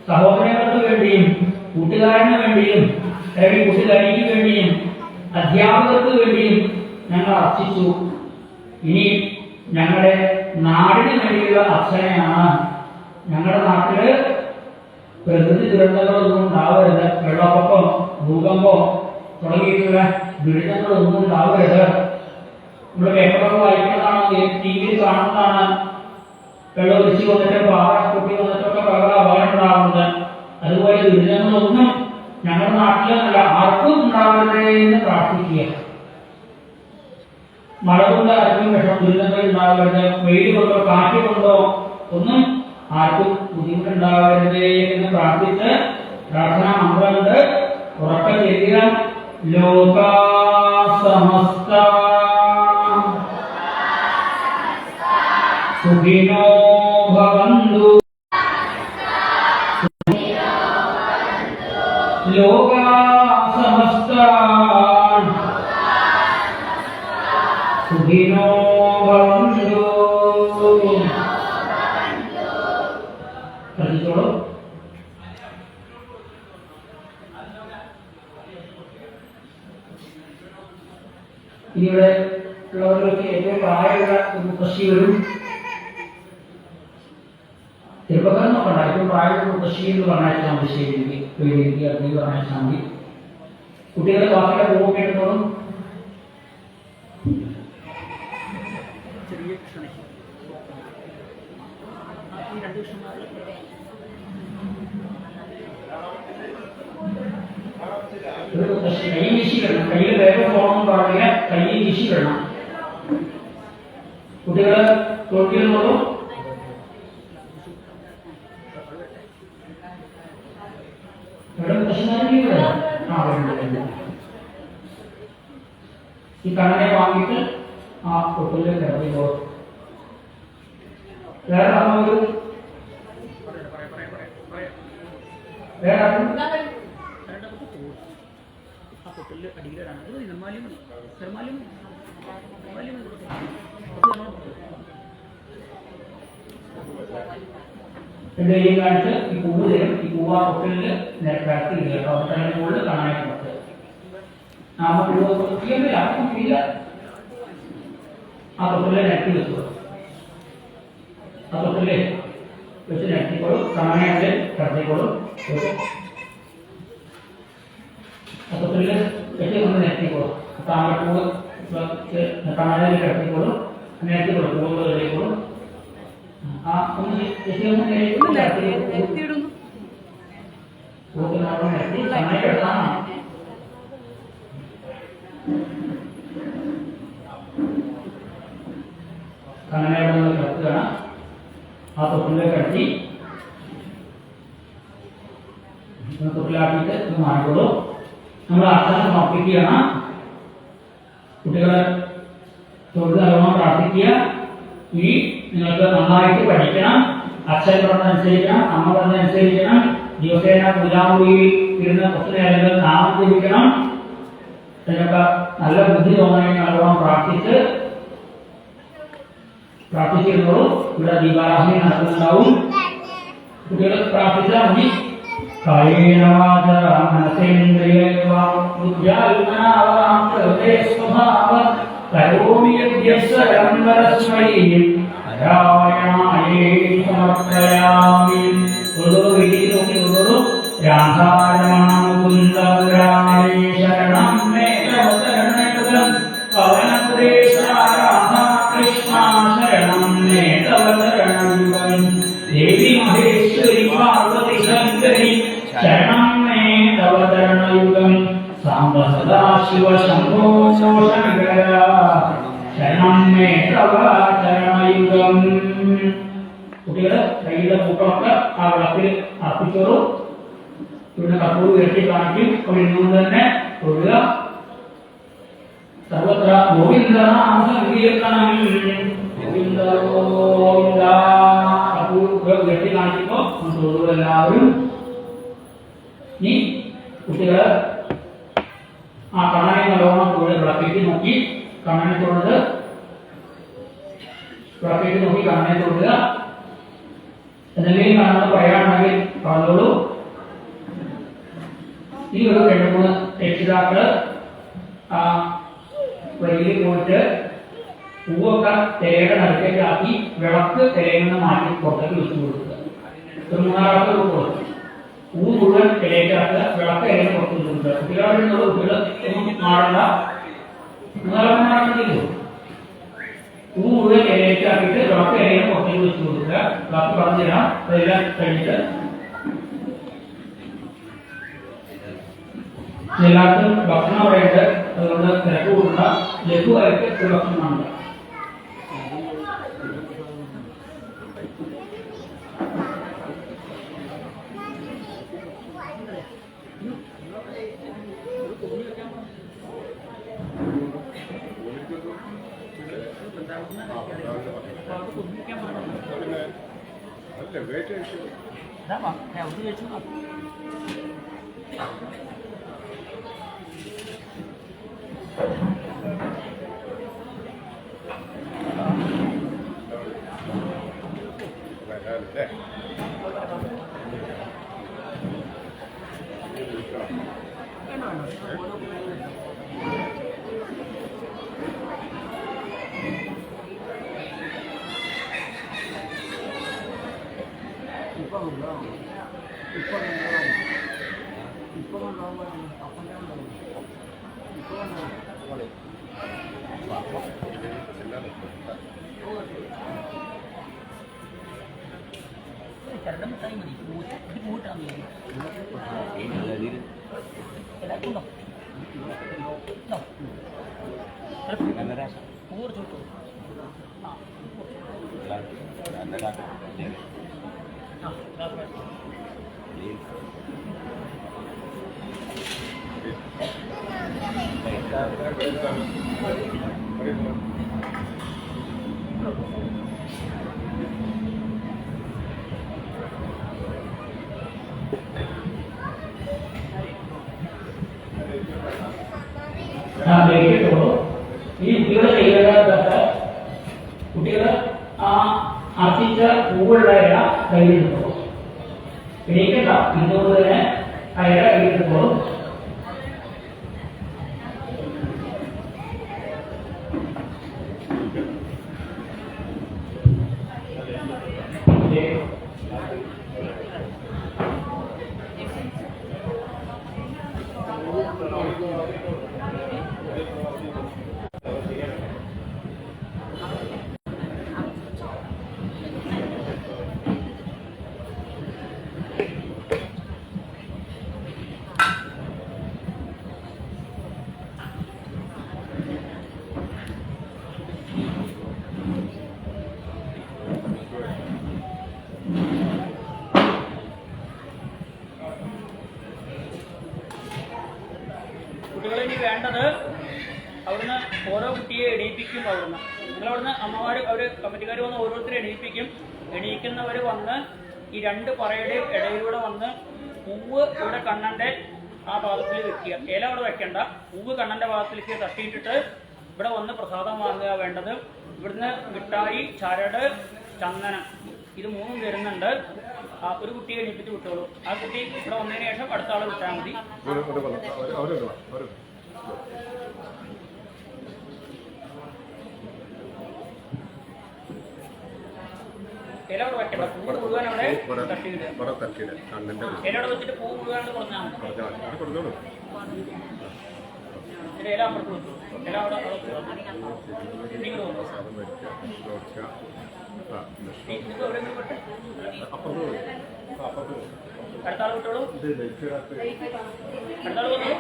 A: സഹോദരങ്ങൾക്ക് വേണ്ടിയും കൂട്ടുകാരന് വേണ്ടിയും അല്ലെങ്കിൽ കൂട്ടുകാരിക്ക് വേണ്ടിയും അധ്യാപകർക്ക് വേണ്ടിയും ഞങ്ങൾ അർപ്പിച്ചു. ഇനി ഞങ്ങളുടെ നാടിന് വേണ്ടിയുള്ള അർച്ചനയാണ്. ഞങ്ങളുടെ നാട്ടില് പ്രകൃതി ദുരന്തങ്ങളൊന്നും ഉണ്ടാവരുത്. വെള്ളപ്പൊക്കം, ഭൂകമ്പം തുടങ്ങിയിട്ടുള്ള ദുരിതങ്ങളൊന്നും ഉണ്ടാവരുത്. നമ്മുടെ പേപ്പറൊക്കെ വായിക്കുന്നതാണ്, ടിവിയിൽ കാണുന്നതാണ്. വെള്ളം ഒലിച്ചു വന്നിട്ട് പാറ പൊട്ടി വന്നിട്ടൊക്കെ പല അപകടം ഉണ്ടാവുന്നത്. അതുപോലെ ദുരിതങ്ങളൊന്നും ഞങ്ങളുടെ നാട്ടിൽ നല്ല ആർക്കും ഉണ്ടാവരുത് എന്ന് പ്രാർത്ഥിക്കുക. മഴ കൊണ്ട് ആർക്കും ദുരിതങ്ങൾ ഉണ്ടാവരുത്. വെയിൽ കൊണ്ടോ കാറ്റ് കൊണ്ടോ ഒന്നും ആർക്കും ബുദ്ധിമുട്ടുണ്ടാവരുത് എന്ന് പ്രാർത്ഥിച്ച് പ്രാർത്ഥനാ മന്ത്രം കൊണ്ട് ഉറക്കെ ചെല്ലുക. ലോകാ സമസ്ത സുഖിനോ ഭവന്തു. ലോകാ സമസ്ത സുഖിനോ ഭവന്തു. ശ്രദ്ധിച്ചോളൂ. ഇവിടെ ഉള്ളവർക്ക് ഏറ്റവും പ്രായമുള്ള മുത്തശ്ശി വരും. ചെറുപ്പക്കാരൻ നോക്കണ്ട, ഏറ്റവും പ്രായമുള്ള മുത്തശ്ശി എന്ന് പറഞ്ഞാൽ മതി. ശരിക്ക് പേടിക്ക് അല്ലെങ്കിൽ പറഞ്ഞാൽ മതി. കുട്ടികളെ ബാക്കിയുടെ പോകുമ്പോൾ കേട്ടോളും. ചെറിയ കൈ വീശി കിടണം. കയ്യിൽ വേഗം പോകണം പാടില്ല, കൈ വീശി കിടണം. കുട്ടികള് തൊഴിലുള്ളൂ. ഇവിടെ പ്രശ്നമാണെങ്കിൽ ഇവിടെ ഈ കണ്ണനെ വാങ്ങിയിട്ട് ആ തൊട്ടില് കിടത്തിക്കോ. വേറെ ഒരു വേറെ അടിയിലാണ് നിർമാല്യം നിർമാല്യം രണ്ട് കൈയും കാണിച്ച് ഈ പൂവ് തരും. ഈ പൂവ് ആ തൊട്ടിലിൽ നിരത്തി ഇടുക കേട്ടോ. തൊട്ടലിന്റെ മുകളിൽ കാണാനായിട്ട് കൊടുത്ത് നാമ പൂവില്ല ആ തൊട്ടിലെ നിരത്തി വെക്കുക. ആ തൊട്ടിലെ വെച്ച് നിരത്തിക്കോളും. കാണാനായിട്ട് കടത്തിക്കോളും. ആ തൊട്ടില് വെച്ച് ഒന്ന് നിരത്തിക്കോളും. താമരപ്പൂവ് കാണാനായിട്ട് കിടത്തിക്കോളും. നിരത്തിക്കോളും. പൂവ് കയറിക്കോളും. ആ ഒന്ന് കണ്ണനോട് കിടത്തുകയാണ്. ആ തൊട്ടിലേക്ക് കടത്തി തൊട്ടിലാക്കിയിട്ട് ഇത് മാറിക്കോളൂ. നമ്മൾ അർത്ഥം സമർപ്പിക്കുകയാണ്. കുട്ടികളെ തൊഴിൽ നല്ലോണം പ്രാർത്ഥിക്കുക. ഇനി നിങ്ങൾക്ക് നന്നായിട്ട് പഠിക്കണം. അച്ഛൻ പറഞ്ഞതനുസരിക്കണം. അമ്മ പറഞ്ഞതനുസരിക്കണം. ദിവസേന പൂജാമുറിയിൽ ഇരുന്ന് കുറച്ച് നേരങ്ങൾ നാമം ജപിക്കണം. നിങ്ങൾക്ക് നല്ല ബുദ്ധി തോന്നണമെങ്കിൽ നല്ലോണം പ്രാർത്ഥിച്ചിരുന്നോളൂ. ഇവിടെ ദീപാരാധന നടക്കുന്നുണ്ടാവും. കുട്ടികൾ പ്രാർത്ഥിച്ചാൽ മതി. കായേന വാചാ മനസേന്ദ്രിയേർവാ ബുദ്ധ്യാത്മനാവാ പ്രകൃതേ സ്വഭാവ കരോമി യദ്യസ്വരം വരസ്മൈ നാരായണായേതി സമർപ്പയാമി. ഓരോ വീട്ടിൽ നോക്കി ഓരോ രാധാരമണമുകുന്ദം രാമേ ശരണം മേ തവതരണയുഗം പവനപുരേശാരാധാ കൃഷ്ണ ശരണം മേ തവതരണയുഗം ദേവി മഹേശ്വരി പാർവതി ശങ്കരി ശരണം മേ തവതരണയുഗം സാംബ സദാശിവ ശംഭോ ശോഷനികര ശരണം മേ തവതരണയുഗം. കുട്ടികള് കയ്യിലെ പൂക്കളൊക്കെ ആ വിളക്കിൽ അർപ്പിച്ചോളൂ. ഇവിടെ കപ്പൂർ ഉയർത്തി കാണിക്കും. അവിടെ നിന്നുകൊണ്ട് തന്നെ തൊഴുക. സർവത്ര ഗോവിന്ദനാമ സങ്കീർത്തനം ഗോവിന്ദ ഗോവിന്ദ. കപ്പൂർ ഉയർത്തി കാണിക്കുമ്പോ തൊഴുക എല്ലാവരും. ഇനി കുട്ടികള് ആ കണ്ണനെ നല്ലോണം തൊഴിൽ വിളക്കേക്ക് നോക്കി കണ്ണനെ തൊഴുത് വിളക്കേക്ക് നോക്കി കണ്ണനെ തൊഴുക. എന്തെങ്കിലും കാണുന്നത് പറയാനുണ്ടെങ്കിൽ പറഞ്ഞോളൂ. ഈ ഒരു 2-3 രക്ഷിതാക്കള് ആ വരിയിൽ പോയിട്ട് പൂവൊക്കെ തിരയുടെ നടുക്കേക്കാക്കി വിളക്ക് തിരയിൽ നിന്ന് മാറ്റി പുറത്തേക്ക് വെച്ചു കൊടുക്കുക. ഒരു 3-4 കൊടുക്കും. പൂ മുഴുവൻ തിരയേക്കാക്കുക. വിളക്ക് തിരയിൽ പുറത്ത് വെച്ചു കൊടുക്കുക. കുട്ടികളുടെ കുട്ടികൾ ഒന്നും മാറണ്ട. 3-4 മാറണമെങ്കിലോ പൂ മുഴുവൻ ഇലയിലേക്കാക്കിയിട്ട് വിളക്ക് ഇലയിൽ പുറത്തേക്ക് വെച്ചു കൊടുക്കുക. വിളക്ക് പറഞ്ഞുതരാം. അതെല്ലാം കഴിഞ്ഞിട്ട് എല്ലാവർക്കും ഭക്ഷണം അവിടെയുണ്ട്. അതുകൊണ്ട് തിരക്ക് കൊടുക്കുക. ലഘുവായിട്ട് ഒരു ഭക്ഷണമാണ്. ഈ കുട്ടികളെ ചെയ്യേണ്ടതൊക്കെ കുട്ടികൾ ആ അർച്ചി ആശിച്ച പൂവുള്ള ഇല കയ്യിലെടുക്കും. എണീക്കണ്ട, ഇതുകൊണ്ട് തന്നെ ആ ഇല കയ്യിലെടുക്കും. കുട്ടികളെ ഇനി വേണ്ടത് അവിടുന്ന് ഓരോ കുട്ടിയെ എണീപ്പിക്കും. അവിടുന്ന് നിങ്ങളവിടുന്ന് അമ്മമാർ അവർ കമ്മിറ്റിക്കാർ വന്ന് ഓരോരുത്തരും എണീപ്പിക്കും. എണീക്കുന്നവർ വന്ന് ഈ രണ്ട് പറയുടെയും ഇടയിലൂടെ വന്ന് പൂവ് ഇവിടെ കണ്ണൻ്റെ ആ ഭാഗത്തിൽ വെക്കുക. ഇല അവിടെ വെക്കേണ്ട, പൂവ് കണ്ണൻ്റെ ഭാഗത്തിലേക്ക് തട്ടിയിട്ടിട്ട് ഇവിടെ വന്ന് പ്രസാദം വാങ്ങുക വേണ്ടത്. ഇവിടുന്ന് മിഠായി, ചരട്, ചന്ദനം ഇത് മൂന്നും തരുന്നുണ്ട്. ഒരു കുട്ടിയെ എണീപ്പിച്ച് വിട്ടോളൂ. ആ കുട്ടി ഇവിടെ വന്നതിന് ശേഷം അടുത്ത ആളെ വിട്ടാൽ മതി. ഇല അവിടെ വെക്കണ്ട, പൂ മുഴുവൻ അവിടെ തട്ടിയിടുക. ഇല അവിടെ വെച്ചിട്ട് പൂ മുഴുവൻ കൊടുത്താൽ മതി. ഇല അപ്പുറത്ത് വെച്ചു. ഇല അവിടെ നിങ്ങൾ അടുത്ത ആൾ വിട്ടോളൂ. അടുത്ത ആൾ വന്നോളൂ.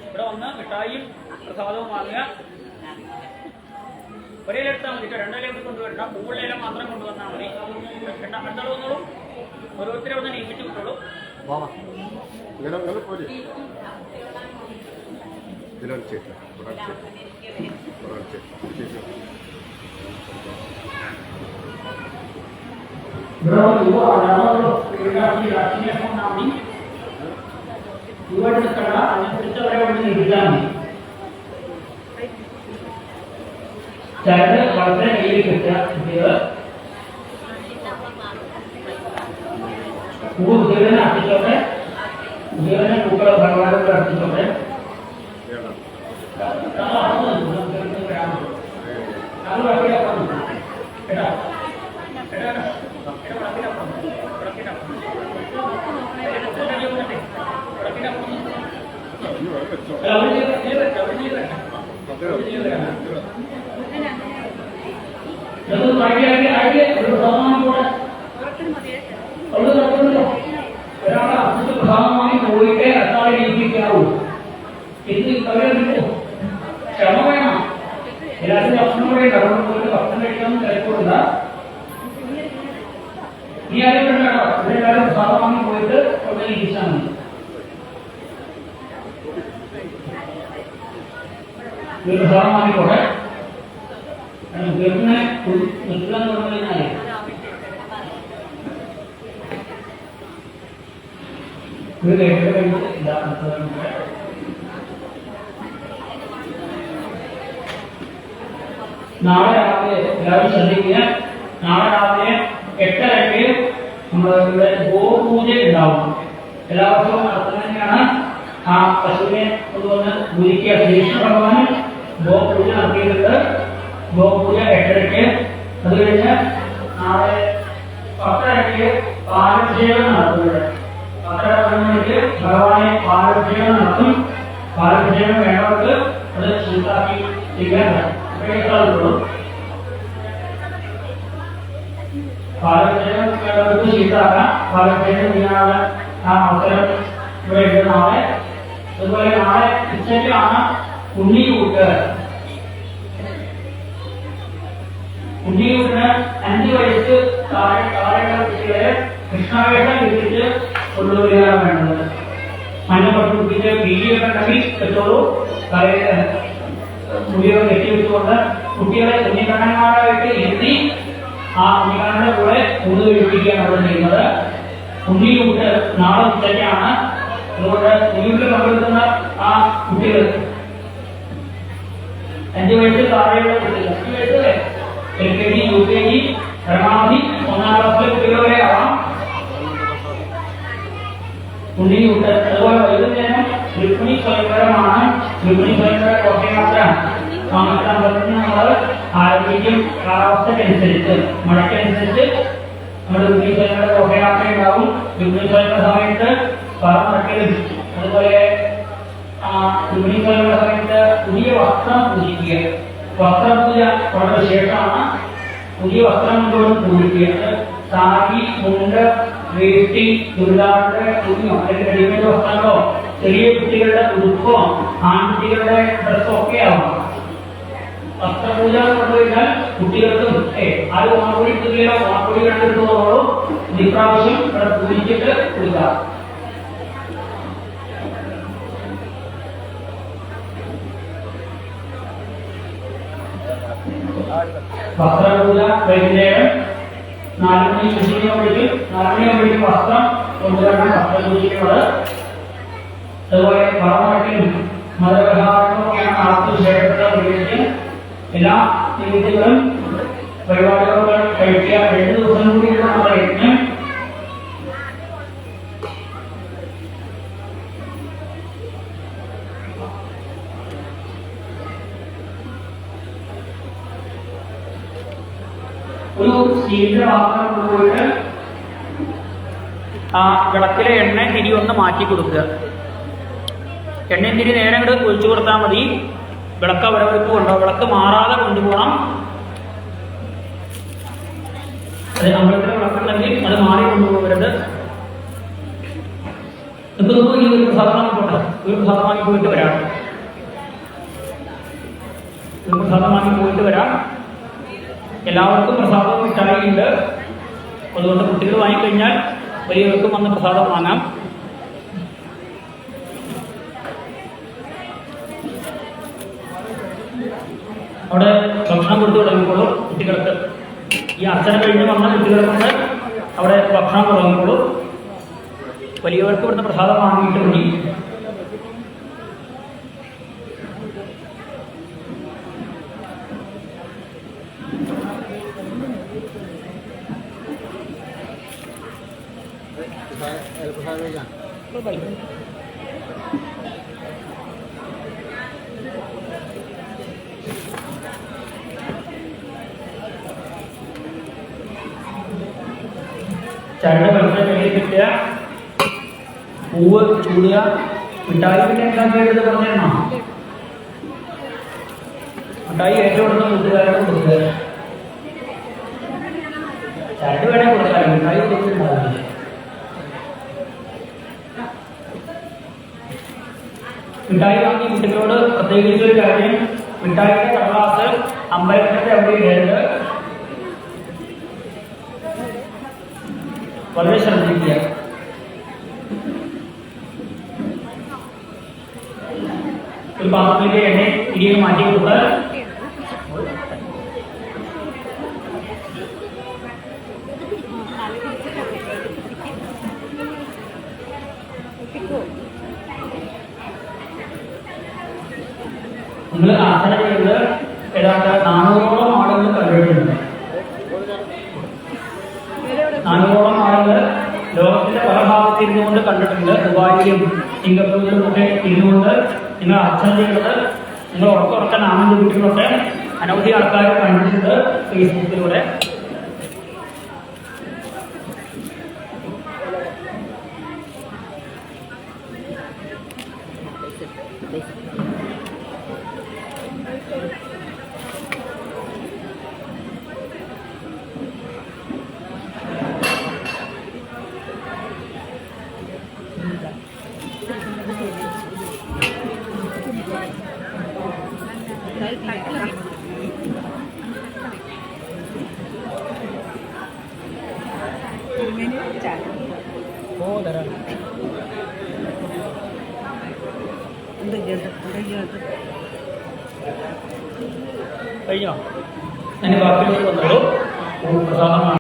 A: ഇവിടെ വന്ന് മിഠായിയും പ്രസാദവും വാങ്ങുക. ഒരേല എടുത്താൽ മതി, രണ്ടില ഇവിടെ കൊണ്ടുവരണ്ട. പൂവുള്ള ഇല മാത്രം കൊണ്ടുവന്നാൽ മതി. അടുത്താൾ വന്നോളൂ. ഓരോരുത്തരെ ഒന്ന് നീപ്പിച്ച് വിട്ടോളൂ. ചരട് വളരെ കയ്യിൽ കിട്ടുക. കുട്ടികൾ പൂവ് കുട്ടികളെ അർപ്പിച്ചോട്ടെ. കുട്ടികളെ പൂക്കളെ ഭഗവാനോട് അർപ്പിച്ചോട്ടെ. പ്രധാനമായി പോയിട്ട് അത്താഴ ജീവിക്കാവൂ. ഇത് ക്ഷമ വേണം. എല്ലാവരും ഭക്ഷണം പറയണ്ട. അവിടെ പോയിട്ട് ഭക്ഷണം കഴിക്കാമെന്ന് തിരക്കുന്നില്ല. നീ ആരും വേണ്ടോ? ഇവരെല്ലാവരും പ്രധാനമായി പോയിട്ട് അവിടെ ഇരിച്ചാൽ മതി. പ്രധാനമായി പോട്ടെ. ഗർഭിണെ നിർത്തുക എന്ന് പറഞ്ഞു കഴിഞ്ഞാൽ ഒരു ഇല്ല. നാളെ രാവിലെ എല്ലാവരും ശ്രദ്ധിക്കുക. നാളെ രാവിലെ 8:30 ഇവിടെ ഗോപൂജ ഉണ്ടാവും. എല്ലാ വർഷവും നടത്തുന്നതിനാണ്. ആ പശുവിനെ കൊണ്ടുവന്ന് പൂജിക്കുക. ശ്രീകൃഷ്ണ ഭഗവാൻ ഗോപൂജ നടത്തിയിട്ടുണ്ട്. ഗോപൂജ 8:30. അത് കഴിഞ്ഞ് നാളെ 10:30 പാലഭിഷേകം നടത്തുന്നത്. 10:30 ഭഗവാനെ പാലഭിഷേകം നടത്തും. പാലഭിഷേകം വേണ്ടവർക്ക് അത് ചൂടാക്കി ചെയ്യാൻ കേൾക്കാറുള്ളൂ. പാലഭിഷേകം വേണ്ടവർക്ക് ചീത്താക്കാം. പാലഭിഷേകം ചെയ്യാനുള്ള ആ അവസരം ഇവിടെ ഉണ്ട് നാളെ. അതുപോലെ നാളെ ഉച്ചയ്ക്കാണ് ഉണ്ണിയൂട്ട്. ഉണ്ണിയൂട്ടിന് 5 വയസ്സ് താഴെയുള്ള കുട്ടികളെ കൃഷ്ണവേഷം കിട്ടിച്ച് കൊണ്ടുവരികയാണ് വേണ്ടത്. മഞ്ഞപ്പട്ട് കുട്ടിക്ക് വീഡിയൊക്കെ ഉണ്ടെങ്കിൽ വെച്ചോളൂ. മുടിയൊക്കെ കെട്ടിവെച്ചുകൊണ്ട് കുട്ടികളെ ഉണ്ണിക്കണ്ണന്മാരായിട്ട് ഇരുത്തി ആ ഉണ്ണിക്കണ്ണന്റെ കൂടെ കൂടുതൽ കഴിപ്പിക്കുകയാണ് അവിടെ ചെയ്യുന്നത്. ഉണ്ണിയൂട്ട് നാളെ ഉച്ചയ്ക്കാണ്. അതുകൊണ്ട് ഉണ്ണിയൂട്ടിൽ പങ്കെടുക്കുന്ന ആ കുട്ടികൾ 5 വയസ്സിൽ താഴെയുള്ള കുട്ടികൾ, 5 വയസ്സ് വരെ LKG UKG പരമാവധി 1ാം ക്ലാസ്സിലെ കുട്ടികൾ വരെ ആവാം. ഉണ്ണിയൂട്ട്. അതുപോലെ വൈകുന്നേരം രുക്മിണി സ്വയംവരമാണ്. രുക്മിണി സ്വയംവര ഘോഷയാത്ര അമ്പലത്തിന് നമ്മൾ ആരോഗ്യം കാലാവസ്ഥക്കനുസരിച്ച് മഴയ്ക്കനുസരിച്ച് നമ്മുടെ രുക്മിണി സ്വയംവര ഘോഷയാത്ര ഉണ്ടാവും. രുക്മിണി സ്വയംവര സമയത്ത് പറ നടക്കലും അതുപോലെ രുക്മിണി സ്വയംവര സമയത്ത് പുതിയ വസ്ത്രം പൂജിക്കുക. വസ്ത്രപൂജ വളരെ വിശേഷമാണ്. പുതിയ വസ്ത്രം കൊണ്ടുകൊണ്ട് പൂജിക്കുക. സാരി, മുണ്ട്, വേട്ടി, ചുരിദാറിന്റെ തുണിയോ അല്ലെങ്കിൽ റെഡിമെയ്ഡ് വസ്ത്രങ്ങളോ ചെറിയ കുട്ടികളുടെ ഉടുപ്പോ ആൺകുട്ടികളുടെ ഡ്രസ്സോ ഒക്കെ ആവാം. വസ്ത്രപൂജ കൊണ്ടുകഴിഞ്ഞാൽ കുട്ടികൾക്കും ആരും ഓണപ്പൊടി ഇട്ടില്ലല്ലോ, ഓണപ്പൊടി കണ്ടെടുത്തോളൂ. ഇപ്രാവശ്യം ഇവിടെ പൂജിച്ചിട്ട് കൊടുക്കാം. വസ്ത്രപൂജ വൈകുന്നേരം 4 മണി ശുചിയാകുമ്പോഴേക്കും വസ്ത്രം കൊണ്ടുവരണം. വസ്ത്രപൂജിക്കുന്നത് അതുപോലെ വളമടക്കലും മതവിഹാരങ്ങളൊക്കെയാണ് ആർക്കും വിശേഷപ്പെട്ട പ്രദേശം. എല്ലാ നിമിത്തങ്ങളും പരിപാടികളൊക്കെ കഴിക്കുക. 2 ദിവസം കൂടിയുള്ള നമ്മുടെ യജ്ഞം. ഒരു സ്റ്റീലിന്റെ പാത്രം കൊണ്ടുപോയിട്ട് ആ വിളക്കിലെ എണ്ണ തിരി ഒന്ന് മാറ്റി കൊടുക്കുക. എണ്ണയും തിരി നേരെ അങ്ങോട്ട് ഒഴിച്ചു കൊടുത്താൽ മതി. വിളക്ക് അവരവർക്ക് കൊണ്ടുപോകും. വിളക്ക് മാറാതെ കൊണ്ടുപോകണം. അത് അമ്പലത്തിലെ വിളക്കുണ്ടെങ്കിൽ അത് മാറി കൊണ്ടുപോകരുത്. ഇപ്പൊ ഈ ഒരു പ്രസാദം പോട്ടെ, ഒരു പ്രസാദം വാങ്ങി പോയിട്ട് വരാം. ഒരു പ്രസാദം വാങ്ങി പോയിട്ട് വരാം. എല്ലാവർക്കും പ്രസാദം മിഠായിയുണ്ട്. അതുകൊണ്ട് കുട്ടികൾ വാങ്ങിക്കഴിഞ്ഞാൽ വലിയവർക്കും വന്ന് പ്രസാദം വാങ്ങാം. അവിടെ ഭക്ഷണം കൊടുത്തു തുടങ്ങിക്കോളൂ കുട്ടികൾക്ക്. ഈ അർച്ചന കഴിഞ്ഞ് വന്ന കുട്ടികൾക്ക് അവിടെ ഭക്ഷണം തുടങ്ങിക്കോളൂ. വലിയവർക്ക് ഇവിടുന്ന് പ്രസാദം വാങ്ങിയിട്ട് മതി. ചരട് വെള്ളത്തിൽ കയ്യിൽ കിട്ടുക, പൂവ് ചൂടുക, മിഠായി പിന്നെ എന്താ കേട്ടത് പറഞ്ഞോ. മിഠായി ഏറ്റവും കൂടുതൽ കൂട്ടുകാരോട് കൊടുക്കുക. ചരട് വേണേ കൊടുക്കാറ്, മിഠായി കൊടുക്കുന്നുണ്ടാവില്ല. മിഠായി വാങ്ങി കുട്ടികളോട് പ്രത്യേകിച്ചൊരു കാര്യം, മിഠായിയുടെ കടലാസ് അമ്പലത്തിന്റെ അവിടെ ഇടരുത്. വളരെ ശ്രദ്ധിക്കുക. ഒരു പാത്രത്തിലേക്ക് എണ്ണ തിരികെ മാറ്റി കൊടുത്താൽ നിങ്ങൾ ആസന ചെയ്ത് ഏതാണ്ട് 400ഓളം ആളുകൾ കണ്ടിട്ടുണ്ട്. 400ഓളം ആളുകൾ ലോകത്തിന്റെ പല ഭാഗത്ത് ഇരുന്നുകൊണ്ട് കണ്ടിട്ടുണ്ട്. ദുബായിലും സിംഗപ്പൂരിലും ഒക്കെ ഇരുന്നുകൊണ്ട് നിങ്ങൾ അർച്ചന ചെയ്യുന്നത്, നിങ്ങൾ ഉറക്കം നാമം ജപിക്കുന്നതൊക്കെ അനവധി ആൾക്കാർ കണ്ടിട്ടുണ്ട് ഫേസ്ബുക്കിലൂടെ. കഴിഞ്ഞോ? അതിന് ബാക്കിയുള്ളത് വന്നോളൂ. പ്രധാനമാണ്.